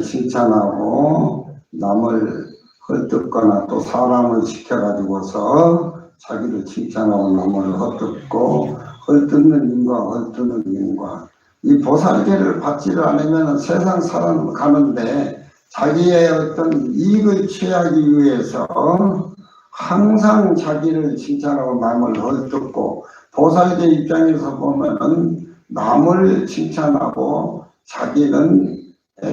칭찬하고 남을 헛듣거나 또 사람을 시켜가지고서 자기를 칭찬하고 남을 헛듣고 헛듣는 인과 헛듣는 인과 이 보살계를 받지를 않으면 세상 살아가는데 자기의 어떤 이익을 취하기 위해서 항상 자기를 칭찬하고 남을 헛듣고 보살계 입장에서 보면은 남을 칭찬하고 자기는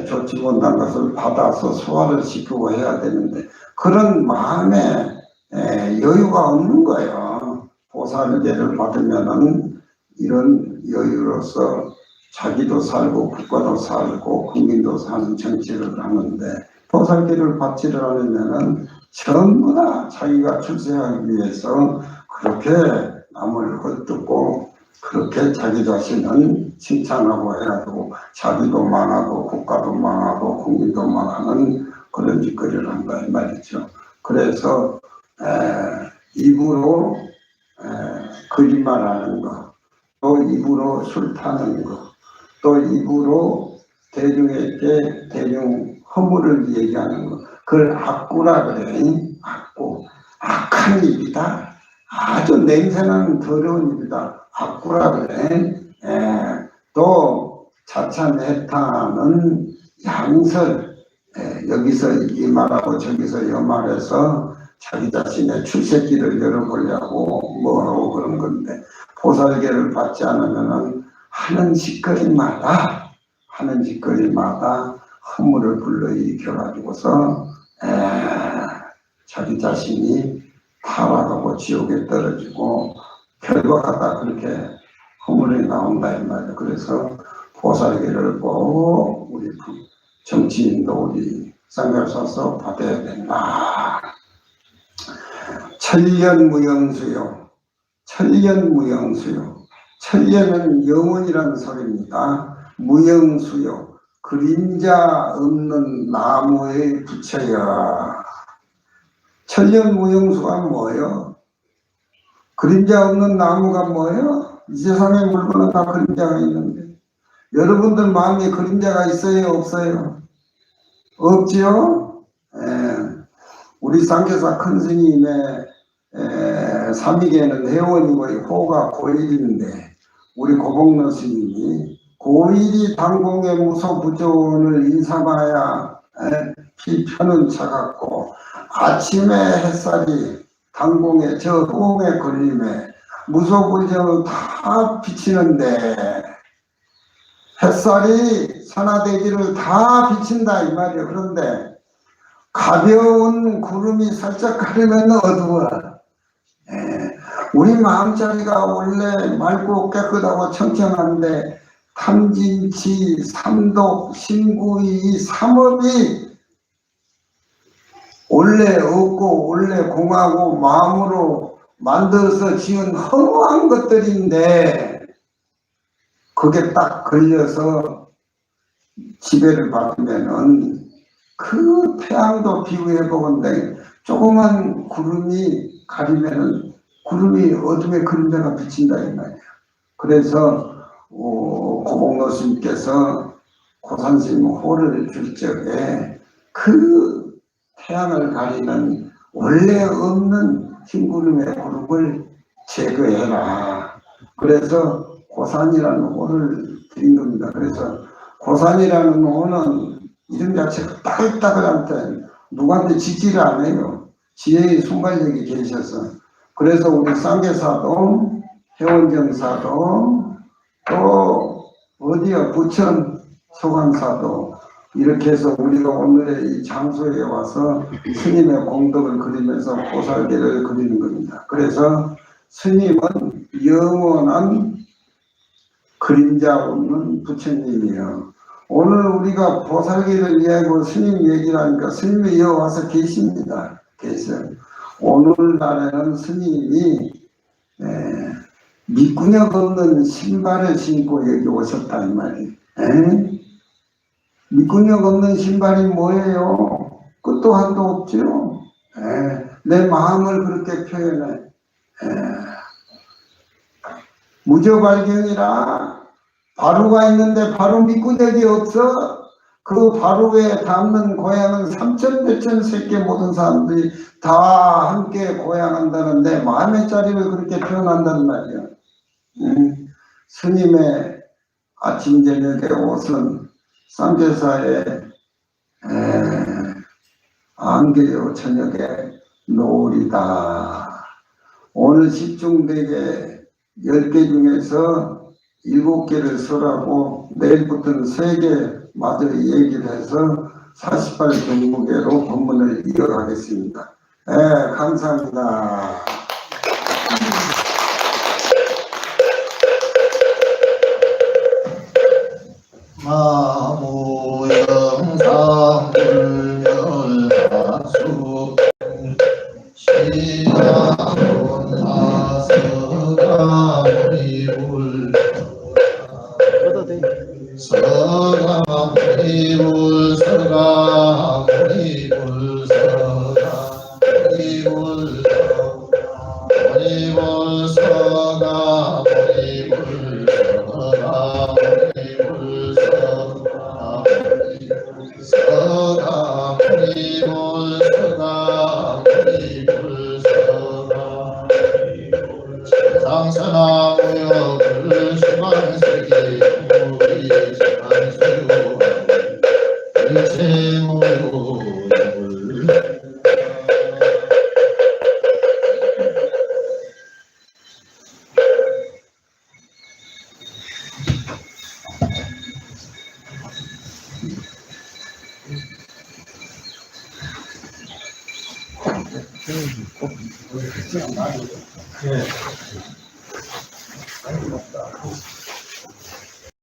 좋지 못한 것을 받아서 소화를 시키고 해야 되는데 그런 마음에 여유가 없는 거예요. 보살계를 받으면은 이런 여유로서 자기도 살고 국가도 살고 국민도 사는 정치를 하는데 보살계를 받지를 않으면은 전부 다 자기가 출세하기 위해서 그렇게 남을 헐뜯고 그렇게 자기 자신은 칭찬하고 해가지고 자기도 망하고 국가도 망하고 국민도 망하는 그런 짓거리를 한다 이 말이죠. 그래서 입으로 거짓말하는 거, 또 입으로 술 타는 거, 또 입으로 대중에게 대중 허물을 얘기하는 거, 그걸 악구라 그래. 악구, 악한 입이다. 아주 냄새나는 더러운 입이다. 악구라 그래. 또 자찬해타는 양설, 여기서 이 말하고 저기서 이 말해서 자기 자신의 출세길을 열어보려고 뭐하고 그런 건데, 보살계를 받지 않으면은 하는 짓거리마다 허물을 불러일으켜 가지고서 자기 자신이 타락하고 지옥에 떨어지고 결과가 다 그렇게 허물이 나온다 이 말이에요. 그래서 보살계를 꼭 우리 정치인도 우리 쌍별사서 받아야 된다. 천년무영수요. 천년무영수요. 천년은 영원이라는 소리입니다. 무영수요. 그림자 없는 나무의 부처여. 천년무영수가 뭐예요? 그림자 없는 나무가 뭐예요? 이 세상에 물건은 다 그림자가 있는데 여러분들 마음에 그림자가 있어요? 없어요? 없지요? 우리 쌍계사 큰 스님의 삼위계는 회원이고 호가 고일인데 우리 고복로 스님이 고일이 당공의 무소부존을 인사봐야 피편은 차갑고 아침에 햇살이 당공에 저 호응에 걸림에 무소부존을 다 비치는데 햇살이 산화대기를 다 비친다 이 말이에요. 그런데 가벼운 구름이 살짝 가르면 어두워. 우리 마음자리가 원래 맑고 깨끗하고 청청한데 탐진치, 삼독, 신구이, 삼업이 원래 없고 원래 공하고 마음으로 만들어서 지은 허무한 것들인데 그게 딱 걸려서 지배를 받으면은 그 태양도 비교해 보건데 조그만 구름이 가리면은 구름이 어둠의 그림자가 비친다 이 말이야. 그래서 고복로 스님께서 고산스님 호를 줄 적에 그 태양을 가리는 원래 없는 흰구름의 구름을 제거해라. 그래서 고산이라는 호를 드린 겁니다. 그래서 고산이라는 호는 이름 자체가 따글따글한데 누구한테 짓지를 않아요. 지혜의 순발력이 계셔서. 그래서 우리 쌍계사도 회원정사도 또 어디야 부천 소강사도 이렇게 해서 우리가 오늘의 이 장소에 와서 스님의 공덕을 그리면서 보살계를 그리는 겁니다. 그래서 스님은 영원한 그림자 없는 부처님이에요. 오늘 우리가 보살계를 이야기하고 스님 얘기를 하니까 스님이 여기 와서 계십니다. 계세요. 오늘날에는 스님이 밑구녕 없는 신발을 신고 여기 오셨다 이 말이에요. 밑구녕 없는 신발이 뭐예요? 끝도 한도 없죠. 내 마음을 그렇게 표현해. 무저발경이라 바루가 있는데 바루 밑구녕이 없어. 그 바루에 닿는 고향은 3,000몇천 새끼 모든 사람들이 다 함께 고향한다는데 마음의 자리를 그렇게 표현한단 말이야. 스님의 아침 저녁의 옷은 쌍계사의 안개요 저녁에 노을이다. 오늘 집중되게 10개 중에서 7개를 설하고 내일부터는 3개 마저 얘기를 해서 48 경무계로 법문을 이어가겠습니다. 감사합니다. 마무영상 불멸하수 시라곤 하서가 서가 모리불 서가 모리불 서가 모리불 모리불 서가 모리불 서가 모리불 서가 서가 모리불 서가 모리불 서가 상선하무역을 수만세계 우리 수만수요 일체무용을 네.